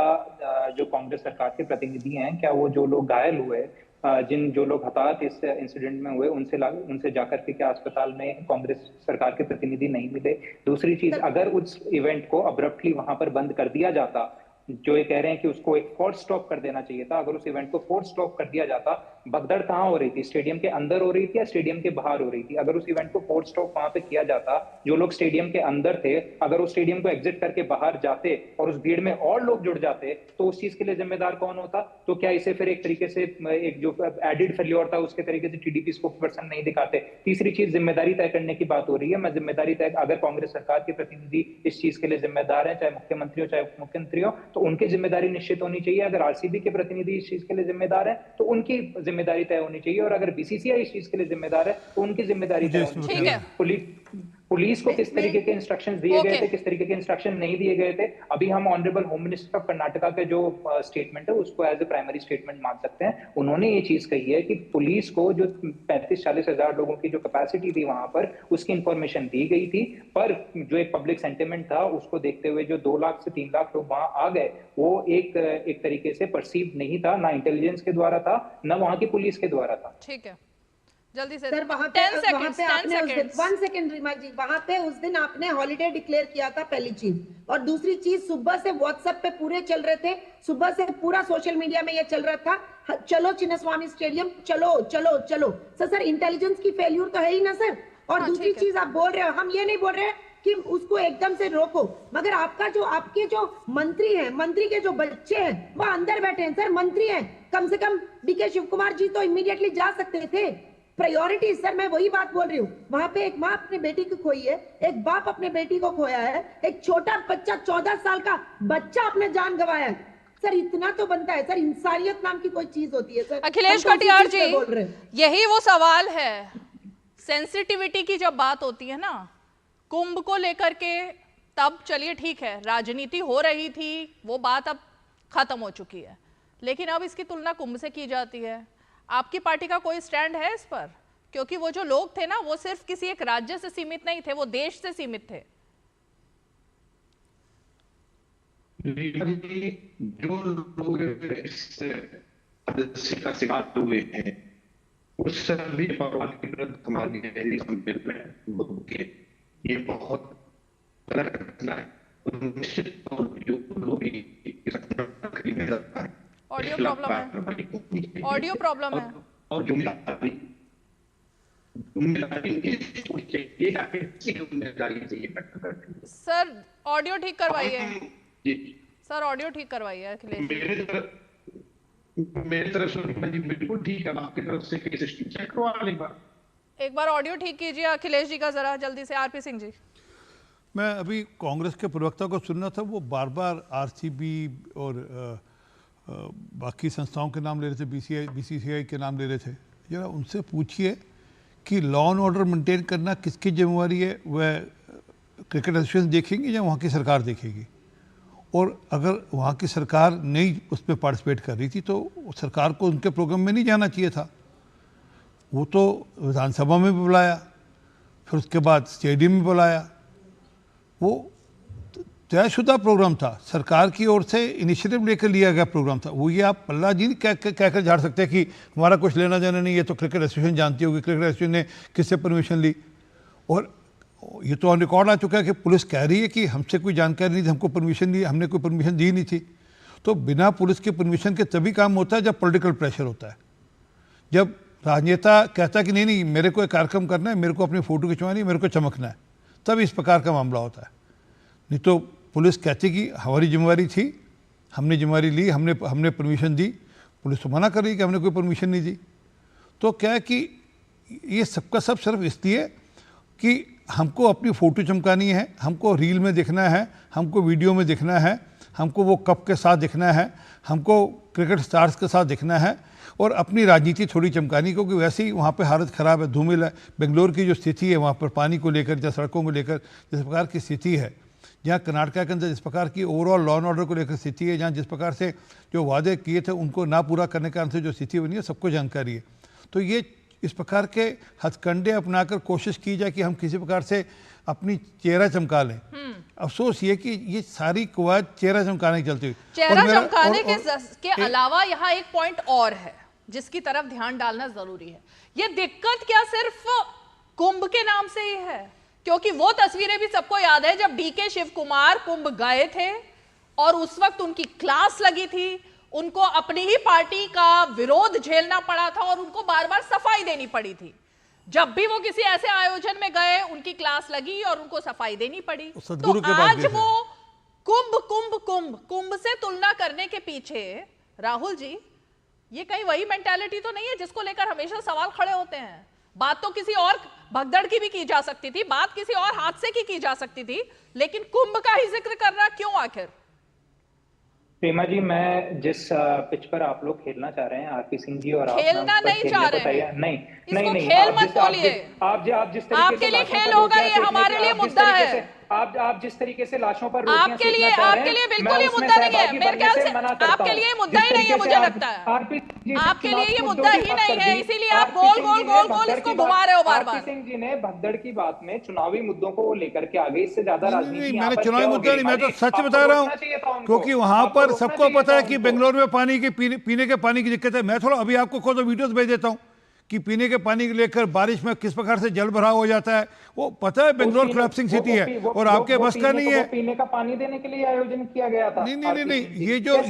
जो कांग्रेस सरकार के प्रतिनिधि हैं, क्या वो जो लोग घायल हुए, जो लोग हताहत इस इंसिडेंट में हुए, उनसे जाकर के क्या अस्पताल में कांग्रेस सरकार के प्रतिनिधि नहीं मिले? दूसरी चीज, अगर उस इवेंट को अब्रप्टली वहां पर बंद कर दिया जाता, जो ये कह रहे हैं कि उसको एक फोर्स स्टॉप कर देना चाहिए था, अगर उस इवेंट को फोर्स स्टॉप कर दिया जाता, भगदड़ कहाँ हो रही थी? स्टेडियम के अंदर हो रही थी या स्टेडियम के बाहर हो रही थी? अगर उस इवेंट को फोर्स स्टॉप वहां पे किया जाता, जो लोग स्टेडियम के अंदर थे अगर उस स्टेडियम को एग्जिट करके बाहर जाते और उस भीड़ में और लोग जुड़ जाते, तो उस चीज के लिए जिम्मेदार कौन होता? तो क्या इसे फिर एक तरीके से एक जो एडिड फेल्योर था उसके तरीके से टीडीपी स्पोक्स पर्सन नहीं दिखाते? तीसरी चीज, जिम्मेदारी तय करने की बात हो रही है। मैं जिम्मेदारी तय, अगर कांग्रेस सरकार के प्रतिनिधि इस चीज के लिए जिम्मेदार है, चाहे मुख्यमंत्री हो चाहे उप मुख्यमंत्री हो, तो उनकी जिम्मेदारी निश्चित होनी चाहिए। अगर आरसीबी के प्रतिनिधि इस चीज के लिए जिम्मेदार है तो उनकी जिम्मेदारी तय होनी चाहिए, और अगर बीसीसीआई इस चीज के लिए जिम्मेदार है तो उनकी जिम्मेदारी तय होनी चाहिए। पुलिस को किस तरीके के इंस्ट्रक्शंस दिए गए थे, किस तरीके के इंस्ट्रक्शन नहीं दिए गए थे? अभी हम honourable home minister of Karnataka के जो स्टेटमेंट है उसको एज ए प्राइमरी स्टेटमेंट मान सकते हैं। उन्होंने ये चीज कही है कि पुलिस को जो 35-40 हजार लोगों की जो कैपेसिटी थी वहां पर, उसकी इंफॉर्मेशन दी गई थी, पर जो एक पब्लिक सेंटिमेंट था उसको देखते हुए जो 2 लाख से 3 लाख लोग वहां आ गए, वो एक तरीके से परसीव नहीं था, ना इंटेलिजेंस के द्वारा था, ना वहां की पुलिस के द्वारा था। ठीक है, जल्दी से सर, वहां पे आपने 1 सेकंड रीमा जी, वहां पे उस दिन आपने हॉलिडे डिक्लेयर किया था, पहली चीज। और दूसरी चीज, सुबह से व्हाट्सएप पे पूरे चल रहे थे, सुबह से पूरा सोशल मीडिया में ये चल रहा था, चलो चिन्नस्वामी स्टेडियम, चलो चलो चलो। सर इंटेलिजेंस की फेल्यूर तो है ही ना सर। और दूसरी चीज आप बोल रहे हो, हम ये नहीं बोल रहे कि उसको एकदम से रोको, मगर आपके जो मंत्री हैं, मंत्री के जो बच्चे हैं वो अंदर बैठे हैं सर, मंत्री हैं, कम से कम डीके शिव कुमार जी तो इमीडिएटली जा सकते थे। प्रायोरिटी सर, मैं वही बात बोल रही हूँ। वहां पे एक माँ अपने बेटी को खोई है, एक बाप अपने बेटी को खोया है, एक छोटा बच्चा 14 साल का बच्चा अपने जान गंवाया है। सर इतना तो बनता है सर, इंसानियत नाम की कोई चीज होती है सर। अखिलेश कटियार जी, यही वो सवाल है, सेंसिटिविटी की जब बात होती है ना कुंभ को लेकर के, तब चलिए ठीक है राजनीति हो रही थी, वो बात अब खत्म हो चुकी है, लेकिन अब इसकी तुलना कुंभ से की जाती है। आपकी पार्टी का कोई स्टैंड है इस पर? क्योंकि वो जो लोग थे ना, वो सिर्फ किसी एक राज्य से सीमित नहीं थे, वो देश से सीमित थे। जो लोग इस का शिकार हुए हैं उस सभी परिवार के प्रति हमारी गहरी संवेदना, ये बहुत गलत घटना है। निश्चित तौर पर जो लोग ऑडियो प्रॉब्लम है, ऑडियो प्रॉब्लम है। और सर ऑडियो ठीक करवाइए, सर ऑडियो ठीक करवाइए अखिलेश। मेरी तरफ से बिल्कुल ठीक है, आपकी तरफ से चेक करवा लेगा। एक बार ऑडियो ठीक कीजिए अखिलेश जी का जरा जल्दी से। आरपी सिंह जी, मैं अभी कांग्रेस के प्रवक्ता को सुन रहा था, वो बार बार आरसीबी और बाकी संस्थाओं के नाम ले रहे थे, बीसीसीआई के नाम ले रहे थे। जरा उनसे पूछिए कि लॉ एंड ऑर्डर मेंटेन करना किसकी जिम्मेवारी है, वह क्रिकेट एसोसिएशन देखेंगी या वहाँ की सरकार देखेगी। और अगर वहाँ की सरकार नहीं उसमें पार्टिसिपेट कर रही थी तो सरकार को उनके प्रोग्राम में नहीं जाना चाहिए था। वो तो विधानसभा में भी बुलाया, फिर उसके बाद स्टेडियम में बुलाया। वो तयशुदा प्रोग्राम था, सरकार की ओर से इनिशिएटिव लेकर लिया गया प्रोग्राम था। वो ये आप पल्ला जी नहीं कहकर झाड़ सकते कि हमारा कुछ लेना देना नहीं, ये तो क्रिकेट एसोसिएशन जानती होगी, क्रिकेट एसोसिएशन ने किससे परमिशन ली। और ये तो ऑन रिकॉर्ड आ चुका है कि पुलिस कह रही है कि हमसे कोई जानकारी नहीं थी, हमको परमिशन दी, हमने कोई परमिशन दी नहीं थी। तो बिना पुलिस के परमिशन के तभी काम होता है जब पॉलिटिकल प्रेशर होता है, जब राजनेता कहता है कि नहीं नहीं मेरे को एक कार्यक्रम करना है, मेरे को अपनी फ़ोटो खिंचवानी है, मेरे को चमकना है, तब इस प्रकार का मामला होता है। नहीं तो पुलिस कहती कि हमारी जिम्मेवारी थी, हमने जिम्मेवारी ली, हमने परमिशन दी, पुलिस तो मना कर रही कि हमने कोई परमिशन नहीं दी। तो क्या है कि ये सबका सब सिर्फ इसलिए कि हमको अपनी फ़ोटो चमकानी है, हमको रील में दिखना है, हमको वीडियो में दिखना है, हमको वो कप के साथ दिखना है, हमको क्रिकेट स्टार्स के साथ दिखना है और अपनी राजनीति थोड़ी चमकानी, क्योंकि वैसे ही वहाँ पे हालत ख़राब है, धूमिल है। बेंगलोर की जो स्थिति है वहाँ पर पानी को लेकर या सड़कों को लेकर जिस प्रकार की स्थिति है, जहाँ कर्नाटका के अंदर जिस प्रकार की ओवरऑल लॉ एंड ऑर्डर को लेकर स्थिति है, जहाँ जिस प्रकार से जो वादे किए थे उनको ना पूरा करने के कारण से जो स्थिति बनी है, सबको जानकारी है। तो ये इस प्रकार के हथकंडे अपनाकर कोशिश की जाए कि हम किसी प्रकार से अपनी चेहरा चमका लें। अफसोस ये कि ये सारी कवायद चेहरा चमकाने की चलती हुई। चेहरा चमकाने के अलावा यहाँ एक पॉइंट और है जिसकी तरफ ध्यान डालना जरूरी है। ये दिक्कत क्या सिर्फ कुंभ के नाम से ही है? क्योंकि वो तस्वीरें भी सबको याद है जब डीके शिव कुमार कुंभ गए थे और उस वक्त उनकी क्लास लगी थी, उनको अपनी ही पार्टी का विरोध झेलना पड़ा था और उनको बार बार सफाई देनी पड़ी थी। जब भी वो किसी ऐसे आयोजन में गए उनकी क्लास लगी और उनको सफाई देनी पड़ी। तो आज वो कुंभ से तुलना करने के पीछे राहुल जी ये कहीं वही मेंटालिटी तो नहीं है जिसको लेकर हमेशा सवाल खड़े होते हैं? बात तो किसी और भगदड़ की भी की जा सकती थी, बात किसी और हादसे की जा सकती थी, लेकिन कुंभ का ही जिक्र करना क्यों आखिर? प्रेमा जी, मैं जिस पिच पर आप लोग खेलना चाह रहे हैं, आरपी सिंह जी और खेलना नहीं चाह रहे हैं। नहीं, खेल मत बोलिए। आप जिस तरीके आपके लिए खेल होगा, ये हमारे लिए मुद्दा है। आप जिस तरीके से लाशों पर आपके लिए बिल्कुल ये मुद्दा नहीं है। मेरे ख्याल से आपके लिए मुद्दा ही नहीं है, मुझे लगता है आपके लिए ये मुद्दा ही नहीं है, इसीलिए आप गोल इसको घुमा रहे हो बार बार। सिंह जी ने भगदड़ की बात में चुनावी मुद्दों को लेकर के आगे, इससे ज्यादा राजनीति मैंने चुनावी मुद्दा नहीं, मैं तो सच बता रहा हूँ, क्योंकि वहां पर सबको पता है कि बेंगलोर में पानी की पीने के पानी की दिक्कत है। मैं थोड़ा अभी आपको खुद वीडियोस भेज देता हूँ कि पीने के पानी को लेकर बारिश में किस प्रकार से जल भराव हो जाता है। वो पता है बेंगलोर कोलैप्सिंग सिटी है और आपके बस का नहीं है। पीने का पानी देने के लिए आयोजन किया गया था। नहीं, ये जो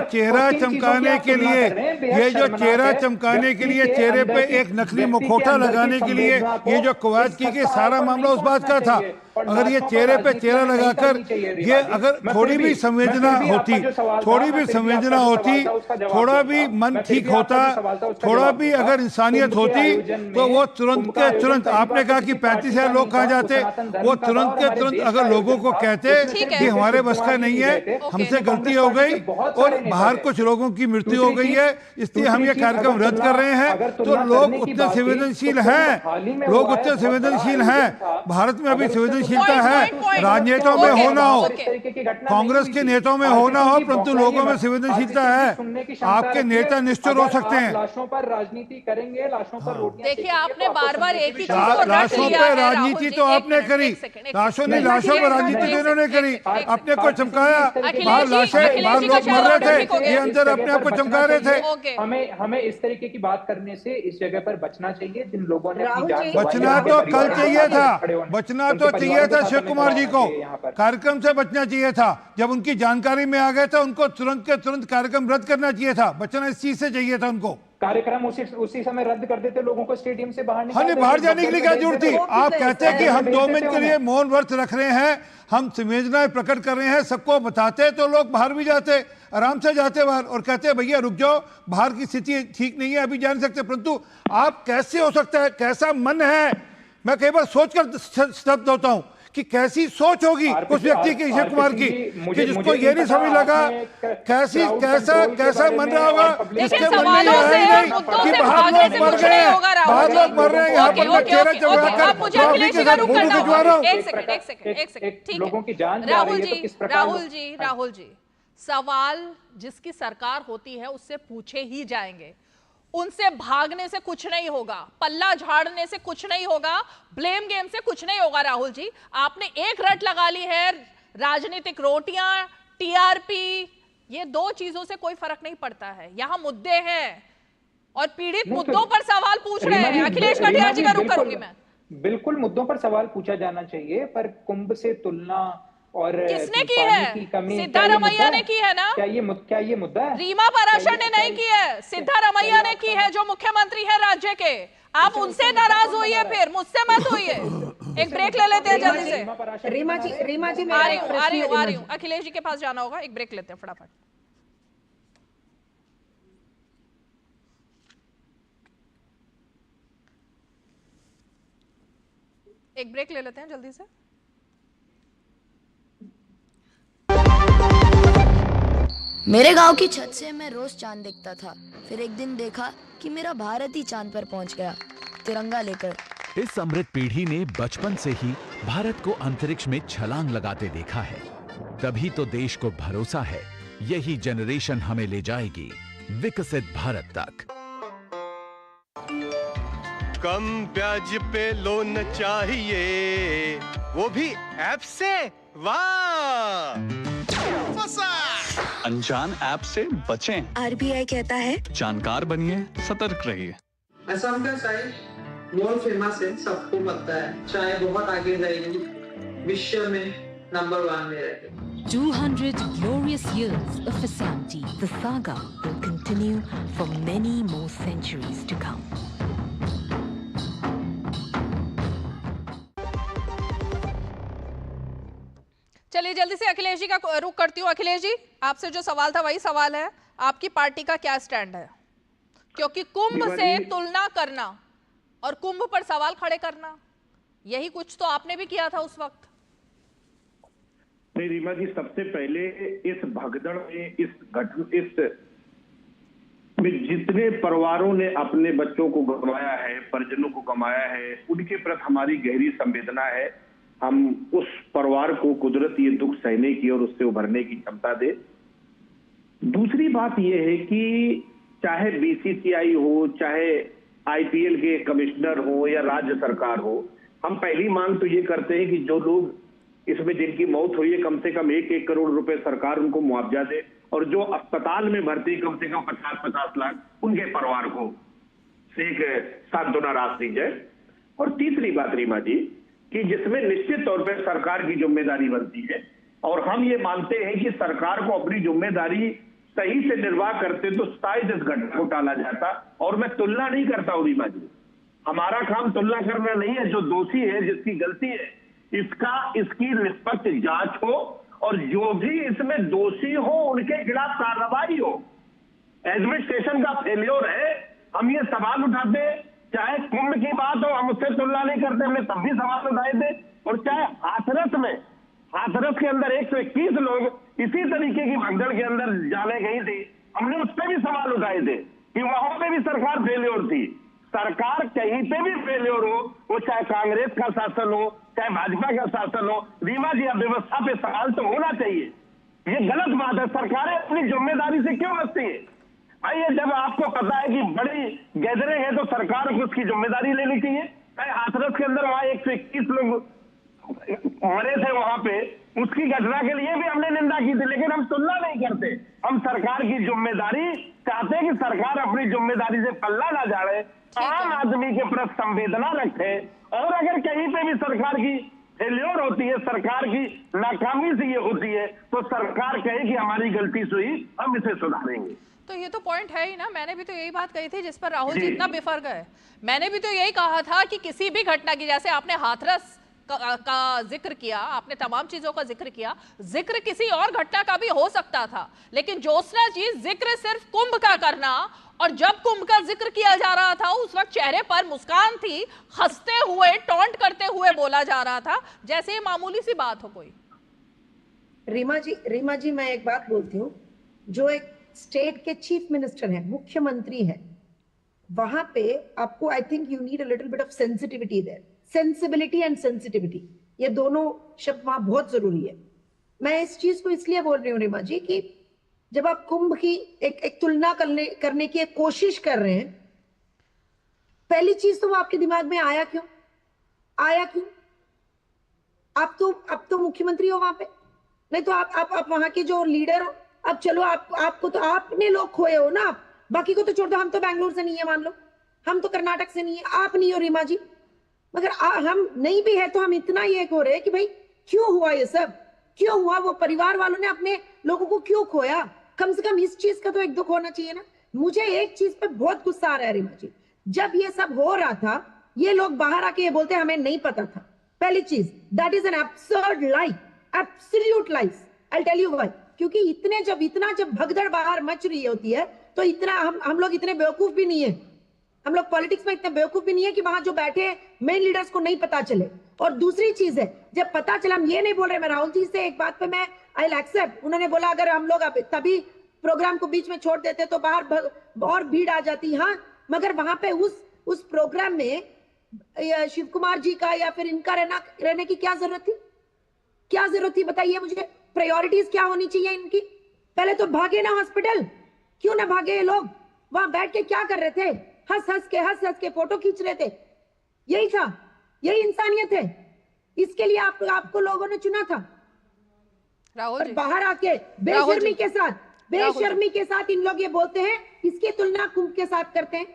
चेहरा चमकाने के लिए, ये जो चेहरा चमकाने के लिए चेहरे पे एक नकली मुखौटा लगाने के लिए ये जो कवायद की गई, सारा मामला उस बात का था। अगर ये चेहरे पे चेहरा लगाकर ये अगर थोड़ी भी संवेदना होती, थोड़ा भी मन ठीक होता, थोड़ा भी अगर इंसानियत होती तो वो तुरंत के तुरंत, आपने कहा कि 35,000 लोग कहाँ जाते, वो तुरंत के तुरंत अगर लोगों को कहते कि हमारे बस का नहीं है, हमसे गलती हो गई और बाहर कुछ लोगों की मृत्यु हो गई है, इसलिए हम ये कार्यक्रम रद्द कर रहे हैं, तो लोग उतने संवेदनशील हैं, भारत में अभी संवेदनशीलता है। राजनेताओं में हो ना हो, कांग्रेस के नेताओं में हो ना हो, परंतु लोगों में संवेदनशीलता है। आपके नेता निष्ठुर हो सकते हैं, लाशों पर राजनीति करेंगे, लाशों पर रोटियां। देखिए आपने बार-बार एक ही लाशों पर राजनीति तो आपने करी, लाशों पर राजनीति इन्होंने करी, अपने को चमकाया, बाहर लोग मर रहे थे, ये अंदर अपने आप को चमका रहे थे। हमें इस तरीके की बात करने से इस जगह पर बचना चाहिए। जिन लोगों ने बचना तो कल चाहिए था, बचना तो चाहिए था शिव कुमार जी को, कार्यक्रम से बचना चाहिए था। जब उनकी जानकारी में आ गए थे उनको तुरंत के तुरंत कार्यक्रम रद्द करना चाहिए था, बचना इस चीज से चाहिए था उनको। कार्यक्रम उसी समय रद्द कर देते, लोगों को स्टेडियम से बाहर बाहर जाने के लिए क्या जरूरत थी? आप कहते हैं कि हम 2 मिनट के लिए मौन व्रत रख रहे हैं, हम संवेदनाएं प्रकट कर रहे हैं, सबको बताते तो लोग बाहर भी जाते, आराम से जाते बाहर और कहते भैया रुक जाओ, बाहर की स्थिति ठीक नहीं है, अभी जा नहीं सकते। परंतु आप कैसे हो सकता है, कैसा मन है, मैं कई बार सोचकर स्तब्ध होता हूं कि कैसी सोच होगी उस व्यक्ति की, ईश्वर कुमार की, कि जिसको ये नहीं समझ लगा कैसा मन रहा होगा, जिसके मन में ये है ही नहीं कि बाहर लोग मर गए हैं, बाहर लोग मर रहे हैं, यहाँ पर मैं चेहरा चढ़ाकर ट्रॉफी के साथ फोटो खिंचवा रहा हूँ। एक सेकंड लोगों की जान राहुल जी, सवाल जिसकी सरकार होती है उससे पूछे ही जाएंगे, उनसे भागने से कुछ नहीं होगा, पल्ला झाड़ने से कुछ नहीं होगा, ब्लेम गेम से कुछ नहीं होगा। राहुल जी, आपने एक रट लगा ली है, राजनीतिक रोटियां, टीआरपी, ये दो चीजों से कोई फर्क नहीं पड़ता है। यहां मुद्दे हैं और पीड़ित मुद्दों पर सवाल पूछ रहे हैं। अखिलेश कटियार जी का रुख करूंगी मैं। बिल्कुल मुद्दों पर सवाल पूछा जाना चाहिए, पर कुंभ से तुलना और किसने की है? सिद्धारमैया ने की है ना? क्या ये मुद्दा है? रीमा पाराशर ने नहीं की है, सिद्धारमैया ने की है, जो मुख्यमंत्री है राज्य के। आप उनसे नाराज होइए, फिर मुझसे मत होइए। एक ब्रेक ले लेते हैं जल्दी से। रीमा जी आ रही हूँ। अखिलेश जी के पास जाना होगा, एक ब्रेक लेते हैं फटाफट। एक ब्रेक ले लेते हैं जल्दी से। मेरे गांव की छत से मैं रोज चांद देखता था। फिर एक दिन देखा कि मेरा भारत ही चांद पर पहुंच गया, तिरंगा लेकर। इस अमृत पीढ़ी ने बचपन से ही भारत को अंतरिक्ष में छलांग लगाते देखा है, तभी तो देश को भरोसा है यही जनरेशन हमें ले जाएगी विकसित भारत तक। कम ब्याज पे लोन चाहिए, वो भी ऐप से। वाह! अनजान ऐप से बचें। आरबीआई कहता है जानकार बनिए, सतर्क रहिए। असम का चाय बहुत फेमस है, सबको पता है। चाय बहुत आगे जाएगी, विश्व में नंबर 1 में रहेगी। 200 glorious years of Assamti. The saga will continue for many more centuries to come. चलिए जल्दी से अखिलेश जी का रुख करती हूँ। अखिलेश जी, आपसे जो सवाल था वही सवाल है, आपकी पार्टी का क्या स्टैंड है? क्योंकि कुंभ से तुलना करना और कुंभ पर सवाल खड़े करना, यही कुछ तो आपने भी किया था उस वक्त। नहीं रीमा जी, सबसे पहले इस भगदड़ में इस जितने परिवारों ने अपने बच्चों को गंवाया है, परिजनों को गंवाया है, उनके प्रति हमारी गहरी संवेदना है। हम उस परिवार को कुदरत ये दुख सहने की और उससे उभरने की क्षमता दे। दूसरी बात यह है कि चाहे बीसीसीआई हो, चाहे आईपीएल के कमिश्नर हो या राज्य सरकार हो, हम पहली मांग तो ये करते हैं कि जो लोग इसमें जिनकी मौत हुई है, कम से कम 1-1 करोड़ रुपए सरकार उनको मुआवजा दे, और जो अस्पताल में भर्ती कम से कम 50-50 लाख उनके परिवार को एक सांत्वना राशि दी जाए। और तीसरी बात रीमा जी, कि जिसमें निश्चित तौर पर सरकार की जिम्मेदारी बनती है, और हम ये मानते हैं कि सरकार को अपनी जिम्मेदारी सही से निर्वाह करते तो शायद इस घटना को टाला जाता। और मैं तुलना नहीं करता हूं रीमा जी, हमारा काम तुलना करना नहीं है। जो दोषी है, जिसकी गलती है, इसकी निष्पक्ष जांच हो, और जो भी इसमें दोषी हो उनके खिलाफ कार्रवाई हो। एडमिनिस्ट्रेशन का फेल्योर है, हम ये सवाल उठाते हैं। चाहे कुंभ की बात हो, हम उससे तुलना नहीं करते, हमने तब भी सवाल उठाए थे। और चाहे हाथरस के अंदर 121 लोग इसी तरीके की भगदड़ के अंदर जाने गई थी, हमने उस पर भी सवाल उठाए थे कि वहां पे भी सरकार फेल्योर थी। सरकार कहीं पे भी फेल्योर हो, वो चाहे कांग्रेस का शासन हो, चाहे भाजपा का शासन हो, रीमा जी, अब व्यवस्था पे सवाल तो होना चाहिए। ये गलत बात है। सरकारें अपनी जिम्मेदारी से क्यों बचती है? भाई, ये जब आपको पता है कि बड़ी गैदरिंग है तो सरकार को उसकी जिम्मेदारी लेनी चाहिए। हाथरस के अंदर वहां 121 लोग मरे थे, वहां पे उसकी घटना के लिए भी हमने निंदा की थी, लेकिन हम तुलना नहीं करते। हम सरकार की जिम्मेदारी चाहते हैं कि सरकार अपनी जिम्मेदारी से पल्ला ना झाड़े, आम आदमी के प्रति संवेदना रखे, और अगर कहीं पे भी सरकार की फेल्योर होती है, सरकार की नाकामी से ये होती है, तो सरकार कहे कि हमारी गलती से हुई, हम इसे सुधारेंगे। तो ये तो पॉइंट है ही ना। मैंने भी तो यही बात कही थी जिस पर राहुल जी इतना बिफर गए। मैंने भी तो यही कहा था कि किसी भी घटना की, जैसे आपने हाथरस का जिक्र किया, आपने तमाम चीजों का जिक्र किया, जिक्र किसी और घटना का भी हो सकता था, लेकिन ज्योत्सना जी जिक्र सिर्फ कुंभ का करना, और जब कुंभ का जिक्र किया जा रहा था उस वक्त चेहरे पर मुस्कान थी, हंसते हुए टॉन्ट करते हुए बोला जा रहा था जैसे ये मामूली सी बात हो कोई। रीमा जी मैं एक बात बोलती हूँ, जो एक स्टेट के चीफ मिनिस्टर हैं, मुख्यमंत्री हैं, वहां पे आपको I think you need a little bit of sensitivity there, sensibility and sensitivity, ये दोनों शब्द वहां बहुत जरूरी है। मैं इस चीज को इसलिए बोल रही हूँ रीमा जी कि जब आप कुंभ की एक तुलना करने की एक कोशिश कर रहे हैं, पहली चीज तो वो आपके दिमाग में आया क्यों? आप तो मुख्यमंत्री हो वहां पे, नहीं तो आप वहां के जो लीडर हो, अब चलो आपको तो आपने लोग खोए हो ना, बाकी को तो छोड़ दो, हम तो बैंगलोर से नहीं है, मान लो हम तो कर्नाटक से नहीं है, आप नहीं हो रीमा जी, मगर हम नहीं भी है तो हम इतना ये हो रहे हैं कि भाई क्यों हुआ ये सब, क्यों हुआ? वो परिवार वालों ने अपने लोगों को क्यों खोया? कम से कम इस चीज का तो एक दुख होना चाहिए ना। मुझे एक चीज पे बहुत गुस्सा आ रहा है रीमा जी, जब ये सब हो रहा था ये लोग बाहर आके ये बोलते हमें नहीं पता था। पहली चीज, that is an absurd lie, absolute lies. I tell you why, क्योंकि इतना जब भगदड़ बाहर मच रही होती है तो इतना हम लोग इतने बेवकूफ भी नहीं है, हम लोग पॉलिटिक्स में इतने बेवकूफ भी नहीं है कि वहां जो बैठे मेन लीडर्स को नहीं पता चले। और दूसरी चीज है, जब पता चला, हम ये नहीं बोल रहे, मैं राहुल जी से एक बात पे मैं आई विल एक्सेप्ट, उन्होंने बोला अगर हम लोग तभी प्रोग्राम को बीच में छोड़ देते तो बाहर और भीड़ आ जाती, हाँ, मगर वहां पे उस प्रोग्राम में शिव कुमार जी का या फिर इनका रहने की क्या जरूरत थी? क्या जरूरत थी बताइए मुझे? प्रायोरिटीज क्या होनी चाहिए इनकी? पहले तो भागे ना हॉस्पिटल, क्यों ना भागे ये लोग? वहां बैठ के क्या कर रहे थे? हंस हंस के फोटो खींच रहे थे। यही था, यही इंसानियत है, इसके लिए आपको लोगों ने चुना था। राहुल जी, बाहर आके बेशर्मी के साथ इन लोग ये बोलते हैं, इसकी तुलना कुंभ के साथ करते हैं।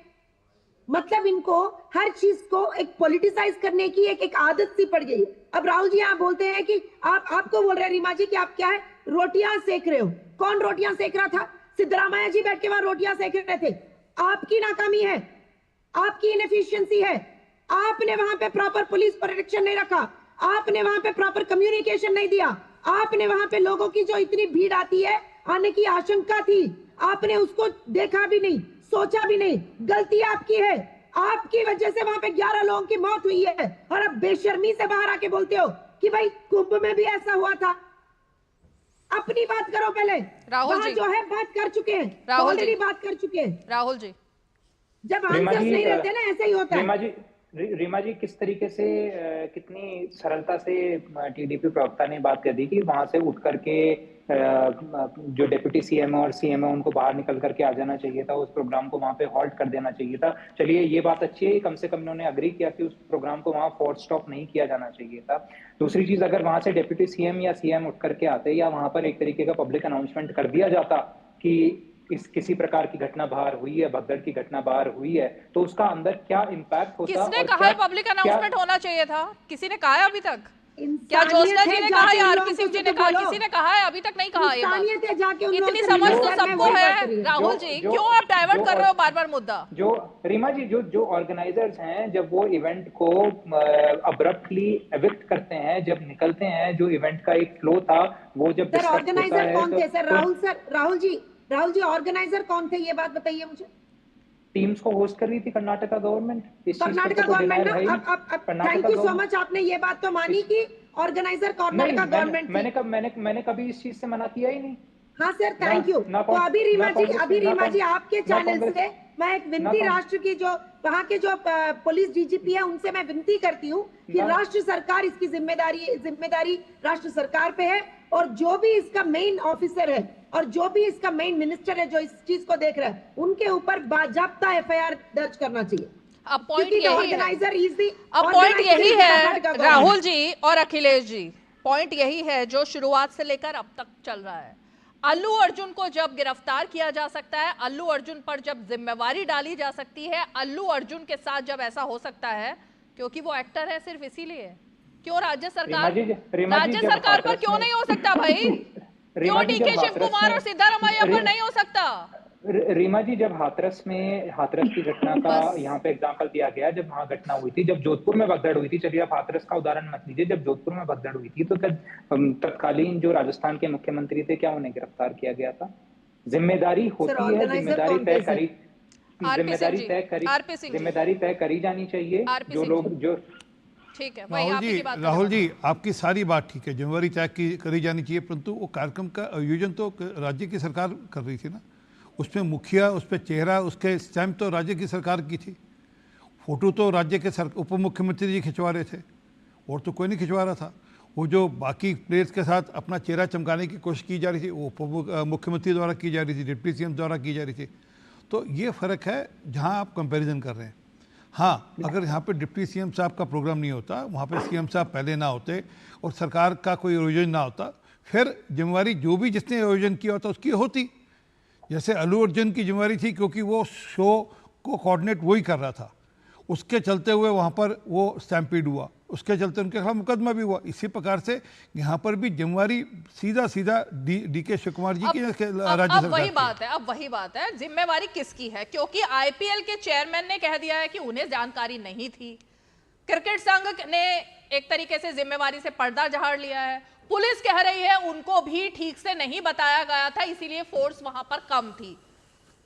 मतलब इनको हर चीज को एक पॉलिटिसाइज करने की एक आदत सी पड़ गई है। अब राहुल जी आप बोलते हैं कि आपको बोल रहे हैं रीमा जी कि आप क्या है, रोटियां सेक रहे हो। कौन रोटियां सेक रहा था? सिद्धरामैया जी बैठ के वहां रोटियां सेक रहे थे। आपकी नाकामी है, आपकी इनएफिशिएंसी है, आपने वहां पे प्रॉपर पुलिस प्रोटेक्शन नहीं रखा, आपने वहां पे प्रॉपर कम्युनिकेशन नहीं दिया, आपने वहां पे लोगों की जो इतनी भीड़ आती है, आने की आशंका थी, आपने उसको देखा भी नहीं, सोचा भी नहीं। गलती आपकी है, आपकी वजह से वहां पे 11 लोगों की मौत हुई है, और अब बेशर्मी से बाहर आके बोलते हो कि भाई कुंभ में भी ऐसा हुआ था। अपनी बात करो पहले। राहुल जी जो है बात कर चुके हैं, ऑलरेडी बात कर चुके हैं। राहुल जी, जब आंसर्स नहीं रहते ना, ऐसा ही होता है। रीमा जी किस तरीके से कितनी सरलता से टीडीपी प्रवक्ता ने बात कर दी कि वहां से उठ करके जो डिप्टी सीएम और सीएम है उनको बाहर निकल करके आ जाना चाहिए था, उस प्रोग्राम को वहां पे हॉल्ट कर देना चाहिए था। चलिए ये बात अच्छी है, कम से कम उन्होंने अग्री किया कि उस प्रोग्राम को वहां फोर्स स्टॉप नहीं किया जाना चाहिए था। दूसरी चीज, अगर वहां से डिप्टी सीएम या सीएम उठ करके आते या वहां पर एक तरीके का पब्लिक अनाउंसमेंट कर दिया जाता कि किसी प्रकार की घटना बाहर हुई है, भगदड़ की घटना बाहर हुई है, तो उसका अंदर क्या इम्पैक्ट होता? किसने कहा है पब्लिक अनाउंसमेंट होना चाहिए था? किसी ने कहा है अभी तक? क्या ज्योत्सना जी ने कहा या आरपी सिंह जी ने कहा? किसी ने कहा है? अभी तक नहीं कहा है। इतनी समझ तो सबको है। राहुल जी, क्यों आप डाइवर्ट कर रहे हो बार बार मुद्दा? जो रीमा जी, जो ऑर्गेनाइजर्स हैं, जब वो इवेंट को अब्रप्टली एविक्ट करते हैं, जब निकलते हैं, जो इवेंट का एक फ्लो था वो जब ऑर्गेनाइजर कौन थे सर? राहुल जी ऑर्गेनाइजर कौन थे, ये बात बताइए मुझे। टीम्स को होस्ट कर रही थी कर्नाटका गवर्नमेंट। कर्नाटका गवर्नमेंट ना, थैंक यू सो मच, आपने ये बात तो मानी कि ऑर्गेनाइजर कर्नाटका गवर्नमेंट। मैंने कभी इस चीज से मना किया ही नहीं। हाँ सर, थैंक यू। तो अभी रीमा जी आपके चैनल से मैं एक विनती राष्ट्र की, जो वहाँ के जो पुलिस डीजीपी है, उनसे मैं विनती करती हूँ कि राष्ट्र सरकार, इसकी जिम्मेदारी राष्ट्र सरकार पे है, और जो भी इसका मेन ऑफिसर है और जो भी इसका मेन मिनिस्टर है जो इस चीज को देख रहा है, उनके ऊपर बाजाब्ता एफआईआर दर्ज करना चाहिए। अब पॉइंट यही है राहुल जी और अखिलेश जी, पॉइंट यही है जो शुरुआत से लेकर अब तक चल रहा है। अल्लू अर्जुन को जब गिरफ्तार किया जा सकता है, अल्लू अर्जुन पर जब जिम्मेवारी डाली जा सकती है, अल्लू अर्जुन के साथ जब ऐसा हो सकता है क्योंकि वो एक्टर है, सिर्फ इसीलिए। क्यों राज्य सरकार पर क्यों नहीं हो सकता भाई? क्यों डीके शिव कुमार और सिद्धारमैया पर नहीं हो सकता? रीमा जी, जब हाथरस की घटना का यहाँ पे एग्जाम्पल दिया गया, जब वहाँ घटना हुई थी, जब जोधपुर में भगदड़ हुई थी, चलिए आप हाथरस का उदाहरण मत लीजिए, जब जोधपुर में भगदड़ हुई थी तो तत्कालीन जो राजस्थान के मुख्यमंत्री थे, क्या उन्हें गिरफ्तार किया गया था? जिम्मेदारी होती है, जिम्मेदारी तय करी जानी चाहिए। जो लोग जो ठीक है, राहुल जी आपकी सारी बात ठीक है, जिम्मेदारी तय करी जानी चाहिए, परंतु वो कार्यक्रम का आयोजन तो राज्य की सरकार कर रही थी ना, उसमें मुखिया, उस पर चेहरा, उसके स्टैम्प तो राज्य की सरकार की थी, फोटो तो राज्य के उप मुख्यमंत्री जी खिंचवा रहे थे और तो कोई नहीं खिंचवा रहा था। वो जो बाकी प्लेयर्स के साथ अपना चेहरा चमकाने की कोशिश की जा रही थी वो उप मुख्यमंत्री द्वारा की जा रही थी, डिप्टी सीएम द्वारा की जा रही थी। तो ये फ़र्क है जहाँ आप कंपैरिजन कर रहे हैं। हाँ, अगर यहाँ पे डिप्टी सीएम साहब का प्रोग्राम नहीं होता, वहाँ पे सीएम साहब पहले ना होते और सरकार का कोई आयोजन ना होता, फिर जिम्मेवारी जो भी जिसने आयोजन किया होता उसकी होती। जैसे अल्लू अर्जुन की जिम्मेवारी थी क्योंकि वो शो को कोऑर्डिनेट वही कर रहा था, उसके चलते हुए वहाँ पर वो स्टैम्पीड हुआ, उसके चलते उनके खिलाफ मुकदमा भी हुआ। इसी प्रकार से यहाँ पर भी जिम्मेवारी सीधा डी.के. शिव कुमार जी की राज्य सरकार। अब वही बात है, जिम्मेवारी किसकी है? क्योंकि आईपीएल के चेयरमैन ने कह दिया है कि उन्हें जानकारी नहीं थी, क्रिकेट संघ ने एक तरीके से जिम्मेवारी से पर्दा झाड़ लिया है, पुलिस कह रही है उनको भी ठीक से नहीं बताया गया था, इसीलिए फोर्स वहां पर कम थी।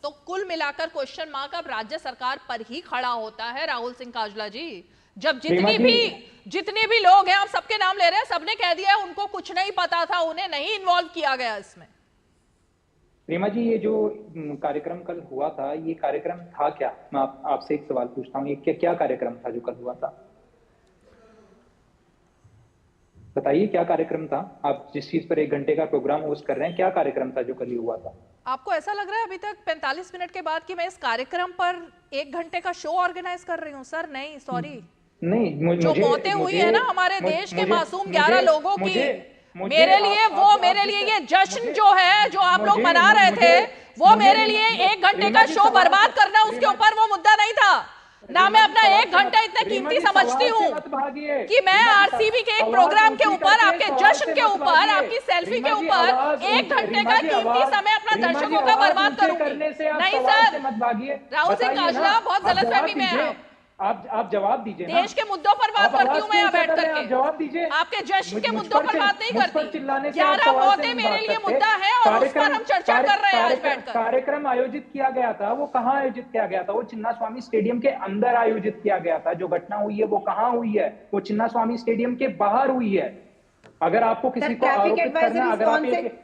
तो कुल मिलाकर क्वेश्चन मार्क अब राज्य सरकार पर ही खड़ा होता है। राहुल सिंह काजला जी, जब जितने भी लोग हैं, आप सबके नाम ले रहे हैं, सबने कह दिया है उनको कुछ नहीं पता था, उन्हें नहीं इन्वॉल्व किया गया इसमें। रीमा जी, ये जो कार्यक्रम कल हुआ था, ये कार्यक्रम था क्या? मैं आपसे एक सवाल पूछता हूँ, ये क्या कार्यक्रम था जो कल हुआ था? बताइए क्या कार्यक्रम था? आप जिस चीज पर 1 घंटे का प्रोग्राम होस्ट कर रहे हैं, क्या कार्यक्रम था जो कल ही हुआ था? आपको ऐसा लग रहा है अभी तक 45 मिनट के बाद कि मैं इस कार्यक्रम पर 1 घंटे का शो ऑर्गेनाइज कर रही हूँ? सर नहीं, सॉरी नहीं, जो मौतें हुई है ना हमारे देश के मासूम 11 लोगों की, मेरे लिए ये जश्न जो है, जो आप लोग मना रहे थे, वो मेरे लिए 1 घंटे का शो बर्बाद करना, उसके ऊपर वो मुद्दा नहीं था ना। मैं अपना 1 घंटा इतना कीमती समझती हूँ कि मैं आरसीबी के एक प्रोग्राम के ऊपर, आपके जश्न के ऊपर, आपकी सेल्फी के ऊपर 1 घंटे का कीमती समय अपना दर्शकों का बर्बाद करूंगी। नहीं सर, राहुल सिंह काजला बहुत गलतफहमी में है। आप जवाब दीजिए। देश के मुद्दों पर बात करती हूँ मैं यहाँ बैठ करके, आप जवाब दीजिए। आपके जश्न के मुद्दों पर बात नहीं करती। 11 मौतें मेरे लिए मुद्दा है और उस पर हम चर्चा कर रहे हैं आज बैठकर। कार्यक्रम आयोजित किया गया था, वो कहाँ आयोजित किया गया था? वो चिन्नास्वामी स्टेडियम के अंदर आयोजित किया गया था। जो घटना हुई है वो कहाँ हुई है? वो चिन्नास्वामी स्टेडियम के बाहर हुई है। अगर आपको किसी को आरोपित करना,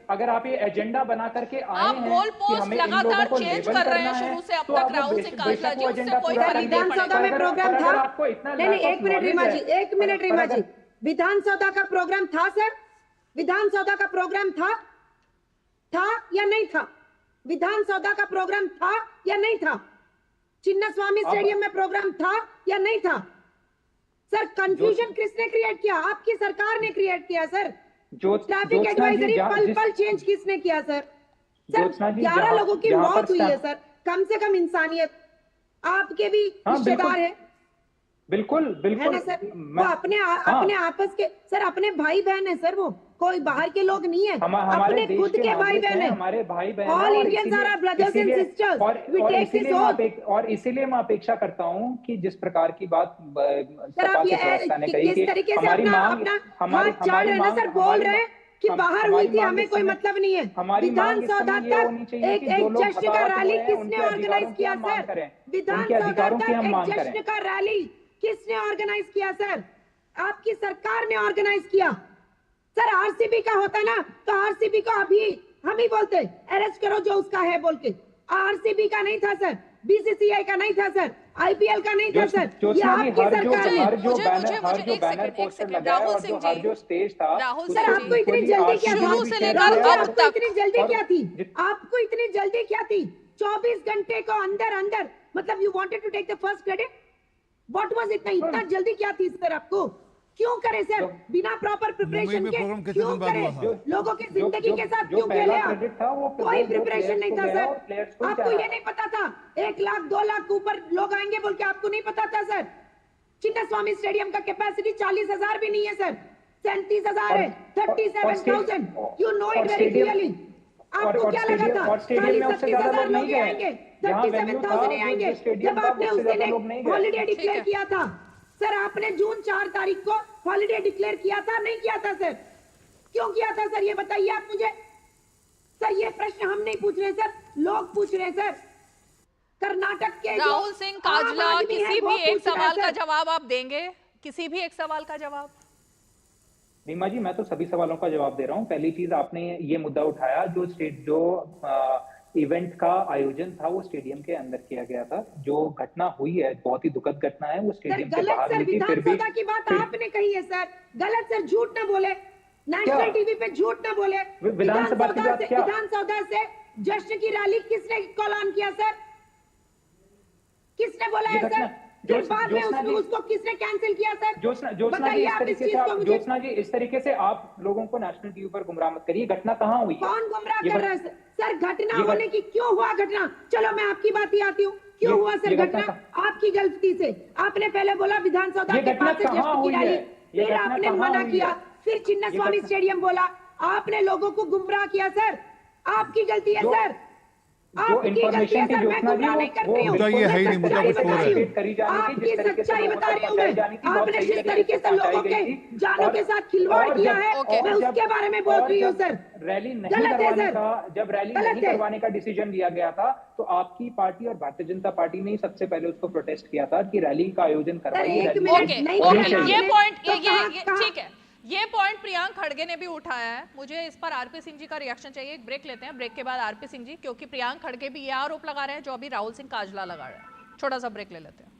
अगर आप ये एजेंडा बना करके आए हैं कि हमें लगातार चेंज कर रहे हैं शुरू से अब तक, राहुल सिंह काजला जी, उससे कोई फर्क नहीं पड़ेगा। विधानसभा में प्रोग्राम था? नहीं, 1 मिनट रीमा जी, 1 मिनट रीमा जी, विधानसभा का प्रोग्राम था सर? विधानसभा का प्रोग्राम था या नहीं था? विधानसभा का प्रोग्राम था या नहीं था? चिन्नास्वामी स्टेडियम में प्रोग्राम था या नहीं था? सर कंफ्यूजन किसने क्रिएट किया? आपकी सरकार ने क्रिएट किया सर। ट्रैफिक एडवाइजरी पल चेंज किसने किया सर? सर 11 लोगों की मौत हुई है सर, कम से कम इंसानियत। आपके भी रिश्तेदार है, बिल्कुल है ना सर? वो अपने आपस के सर, अपने भाई बहन है सर, वो कोई बाहर के लोग नहीं है, अपने खुद के भाई बहन है। हमारे भाई बहन, all Indians are our brothers and sisters, we take this oath. और इसीलिए मैं अपेक्षा करता हूं कि जिस प्रकार की बात सर आप ये किस तरीके से अपना हाथ चाड़ रहे हैं ना सर, बोल रहे हैं कि बाहर हुई थी, हमें कोई मतलब नहीं है। विधानसभा तक एक जश्न का रैली किसने ऑर्गेनाइज किया सर? विधानसभा तक एक जश्न का रैली किसने ऑर्गेनाइज किया सर? आपकी सरकार ने ऑर्गेनाइज किया सर। आरसीबी का होता ना तो आरसीबी को अभी हम ही बोलते अरेस्ट करो जो उसका है बोल के। आरसीबी का नहीं था सर, बीसीसीआई का नहीं था सर, आईपीएल का नहीं था सर, ये आपकी सरकार है। राहुल सिंह जी, जो स्टेज था, सर आपको इतनी जल्दी क्या था? आपको इतनी जल्दी क्या थी? आपको इतनी जल्दी क्या थी? 24 घंटे को अंदर मतलब you wanted to take the first credit? What was it? इतना जल्दी क्या थी सर आपको? क्यों करे सर? बिना प्रॉपर प्रिपरेशन के क्यों करे? लोगों की जिंदगी के साथ क्यों खेले आप? कोई प्रिपरेशन नहीं था सर। आपको ये नहीं पता था 1 लाख 2 लाख के ऊपर लोग आएंगे बोल के? आपको नहीं पता था सर? चिन्नास्वामी स्टेडियम का कैपेसिटी 40,000 भी नहीं है सर, 37,000 है, 37,000। You know it very clearly. आपको क्या लगा था स्टेडियम में उससे ज्यादा लोग नहीं गए, 37,000 आएंगे जब आपने उस दिन हॉलीडे डिक्लेयर किया था। सर आपने जून 4 तारीख को हॉलीडे डिक्लेयर किया था नहीं किया था सर? क्यों किया था सर ये बताइए आप मुझे। सर ये प्रश्न हम नहीं पूछ रहे सर, लोग पूछ रहे सर। कर्नाटक के राहुल सिंह काजला, किसी भी एक सवाल का जवाब आप देंगे? किसी भी एक सवाल का जवाब? रीमा जी मैं तो सभी सवालों का जवाब दे रहा हूँ। पहली चीज आपने ये मुद्दा उठाया, जो इवेंट का आयोजन था वो स्टेडियम के अंदर किया गया था। जो घटना हुई है बहुत ही दुखद घटना है, वो स्टेडियम के बाहर हुई थी। फिर भी विधानसभा की बात आपने कही है सर, गलत सर, झूठ ना बोले, नेशनल टीवी पे झूठ ना बोले। विधानसभा की बात क्या? विधानसभा से जश्न की रैली किसने कॉल किया सर? किसने बोला है सर? फिर बाद में उसको किसने कैंसिल किया सर? ज्योत्सना जी इस तरीके से आप लोगों को नेशनल टीवी पर गुमराह मत करिए। घटना कहाँ हुई? कौन गुमराह कर रहा है सर? घटना होने की क्यों हुआ घटना? चलो मैं आपकी बात ही आती हूँ, क्यों हुआ सर घटना? आपकी गलती से आपने पहले बोला विधानसभा के पास से जश्न की रैली, फिर आपने मना किया, फिर चिन्नास्वामी स्टेडियम बोला, आपने लोगों को गुमराह किया सर। आपकी गलती है सर, आपकी गलती है सर, मैं गुमराह नहीं कर रही हूँ। ये है ही नहीं, मुद्दा कुछ और है। आपकी सच्चाई बता रही हूँ मैं। आपने जिस तरीके से लोगों के जानों के साथ खिलवाड़ किया है मैं उसके बारे में बोल रही हूँ सर। रैली नहीं करवाने का, जब रैली नहीं करवाने का डिसीजन लिया गया था तो आपकी पार्टी और भारतीय जनता पार्टी ने सबसे पहले उसको प्रोटेस्ट किया था कि रैली का आयोजन करवाइए। ये पॉइंट ठीक है, ये पॉइंट प्रियांक खड़गे ने भी उठाया है। मुझे इस पर आरपी सिंह जी का रिएक्शन चाहिए। एक ब्रेक लेते हैं, ब्रेक के बाद आरपी सिंह जी, क्योंकि प्रियांक खड़गे भी ये आरोप लगा रहे हैं जो अभी राहुल सिंह काजला लगा रहे हैं। छोटा सा ब्रेक ले लेते हैं।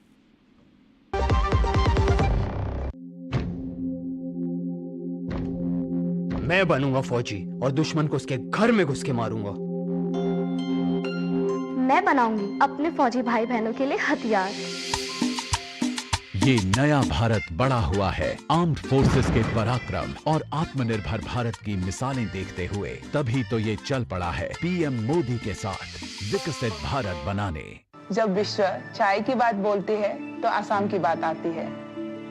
मैं बनूंगा फौजी और दुश्मन को उसके घर में घुस के मारूंगा। मैं बनाऊंगी अपने फौजी भाई बहनों के लिए हथियार। ये नया भारत बड़ा हुआ है आर्म्ड फोर्सेस के पराक्रम और आत्मनिर्भर भारत की मिसालें देखते हुए। तभी तो ये चल पड़ा है पीएम मोदी के साथ विकसित भारत बनाने। जब विश्व चाय की बात बोलती है तो आसाम की बात आती है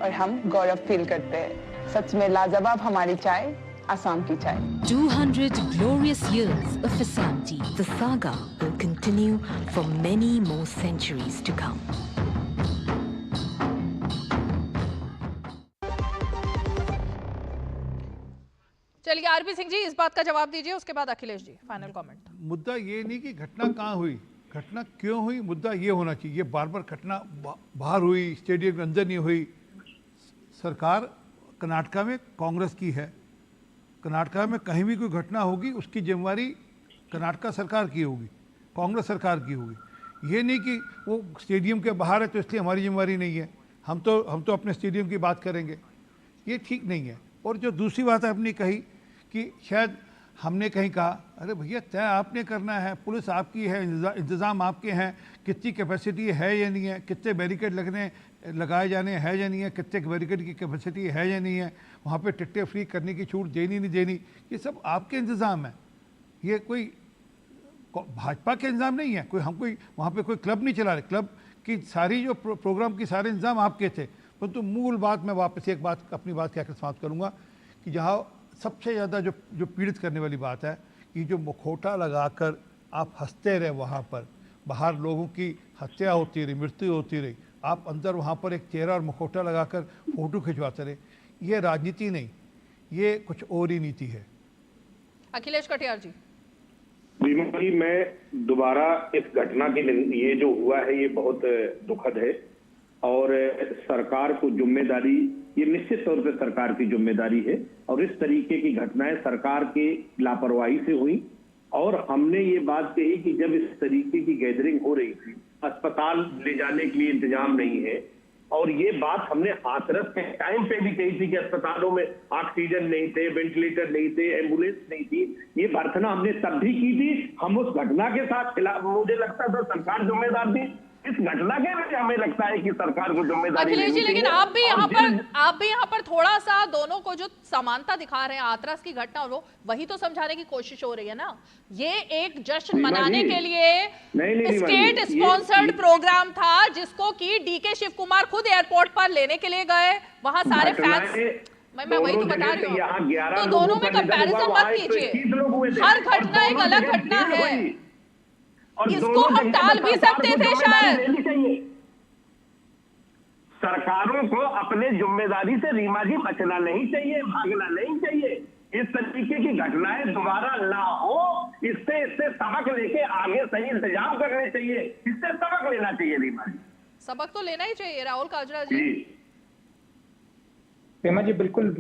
और हम गौरव फील करते हैं। सच में लाजवाब हमारी चाय, आसाम की चाय। 200 glorious years of Assam tea. The saga will continue for many more centuries to come. चलिए आरपी सिंह जी इस बात का जवाब दीजिए, उसके बाद अखिलेश जी फाइनल कमेंट। मुद्दा ये नहीं कि घटना कहाँ हुई, घटना क्यों हुई, मुद्दा ये होना चाहिए। ये बार बार घटना बाहर हुई, स्टेडियम के अंदर नहीं हुई। सरकार कर्नाटका में कांग्रेस की है, कर्नाटका में कहीं भी कोई घटना होगी उसकी जिम्मेवारी कर्नाटका सरकार की होगी, कांग्रेस सरकार की होगी। ये नहीं कि वो स्टेडियम के बाहर है तो इसलिए हमारी जिम्मेवारी नहीं है, हम तो अपने स्टेडियम की बात करेंगे। ये ठीक नहीं है। और जो दूसरी बात आपने कही कि शायद हमने कहीं कहा, अरे भैया तय आपने करना है, पुलिस आपकी है, इंतज़ाम आपके हैं, कितनी कैपेसिटी है या नहीं है, कितने बैरिकेड लगाए जाने हैं या नहीं है, कितने बैरिकेड की कैपेसिटी है या नहीं है, वहाँ पे टिकटें फ्री करने की छूट देनी नहीं देनी, ये सब आपके इंतज़ाम है। ये कोई भाजपा के इंतज़ाम नहीं है, कोई वहाँ पे कोई क्लब नहीं चला रहे। क्लब की सारी जो प्रोग्राम की सारे इंतज़ाम आपके थे। परंतु मूल बात मैं वापस एक बात अपनी बात कहकर समाप्त करूँगा कि जहाँ सबसे ज़्यादा जो पीड़ित करने वाली बात है कि जो मुखौटा लगाकर आप हंसते रहे, वहाँ पर बाहर लोगों की हत्या होती रही, मृत्यु होती रही, आप अंदर वहाँ पर एक चेहरा और मुखौटा लगाकर फोटो खिंचवाते रहे। ये राजनीति नहीं, ये कुछ और ही नीति है। अखिलेश कटियार जी। जी मैं दोबारा इस घटना की ये जो हुआ है ये बहुत दुखद है और सरकार को जिम्मेदारी, ये निश्चित तौर पे सरकार की जिम्मेदारी है और इस तरीके की घटनाएं सरकार की लापरवाही से हुई। और हमने ये बात कही कि जब इस तरीके की गैदरिंग हो रही थी, अस्पताल ले जाने के लिए इंतजाम नहीं है, और ये बात हमने हाथरस के टाइम पे भी कही थी कि अस्पतालों में ऑक्सीजन नहीं थे, वेंटिलेटर नहीं थे, एम्बुलेंस नहीं थी। ये प्रार्थना हमने तब भी की थी। हम उस घटना के साथ खिलाफ, मुझे लगता था सरकार जिम्मेदार थी, इस घटना के वजह हमें लगता है कि सरकार को जिम्मेदारी अखिलेश जी, लेकिन आप भी यहाँ पर थोड़ा सा दोनों को जो समानता दिखा रहे हैं, हाथरस की घटना और वो, वही तो समझाने की कोशिश हो रही है ना। ये एक जश्न मनाने के लिए स्टेट स्पॉन्सर्ड प्रोग्राम था जिसको कि डीके शिव कुमार खुद एयरपोर्ट पर लेने के लिए गए, वहां सारे फैंस मैं वही तो बता रही हूँ, यहाँ 11 तो दोनों में कंपैरिजन मत कीजिए, हर घटना एक अलग घटना है, इसको हम टाल भी सकते थे शायद। सरकारों को अपने जिम्मेदारी से रीमा जी बचना नहीं चाहिए, भागना नहीं चाहिए। इस तरीके की घटनाएं दोबारा ना हो, इससे सबक लेके आगे सही इंतजाम करने चाहिए, इससे सबक लेना चाहिए रीमा जी। सबक तो लेना ही चाहिए राहुल काजरा जी। रीमा जी बिल्कुल,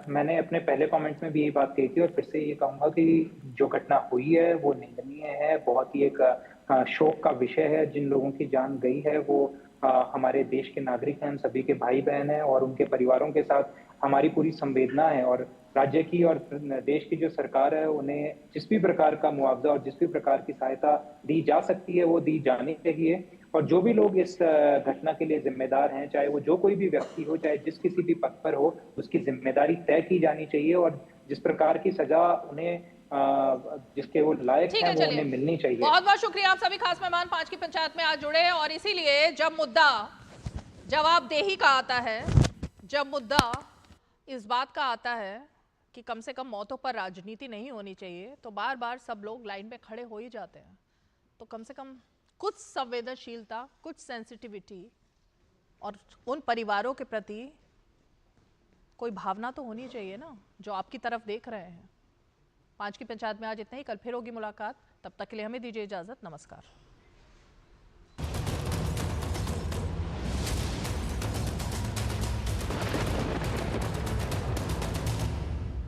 मैंने अपने पहले कमेंट में भी यही बात कही थी और फिर से ये कहूंगा कि जो घटना हुई है वो निंदनीय है, बहुत ही एक शोक का विषय है। जिन लोगों की जान गई है वो हमारे देश के नागरिक हैं, हम सभी के भाई बहन हैं और उनके परिवारों के साथ हमारी पूरी संवेदना है। और राज्य की और देश की जो सरकार है उन्हें जिस भी प्रकार का मुआवजा और जिस भी प्रकार की सहायता दी जा सकती है वो दी जानी चाहिए। और जो भी लोग इस घटना के लिए जिम्मेदार हैं, चाहे वो जो कोई भी व्यक्ति हो, चाहे जिस किसी भी पद पर हो, उसकी जिम्मेदारी तय की जानी चाहिए और जिस प्रकार की सजा उन्हें जिसके वो लायक हैं वो उन्हें मिलनी चाहिए। बहुत बहुत शुक्रिया आप सभी खास मेहमान 5 की पंचायत में आज जुड़े। और इसीलिए जब मुद्दा जवाबदेही का आता है, जब मुद्दा इस बात का आता है कि कम से कम मौतों पर राजनीति नहीं होनी चाहिए, तो बार बार सब लोग लाइन में खड़े हो ही जाते हैं। तो कम से कम कुछ संवेदनशीलता, कुछ सेंसिटिविटी और उन परिवारों के प्रति कोई भावना तो होनी चाहिए ना, जो आपकी तरफ देख रहे हैं। 5 की पंचायत में आज इतना ही, कल फिर होगी मुलाकात, तब तक के लिए हमें दीजिए इजाजत, नमस्कार।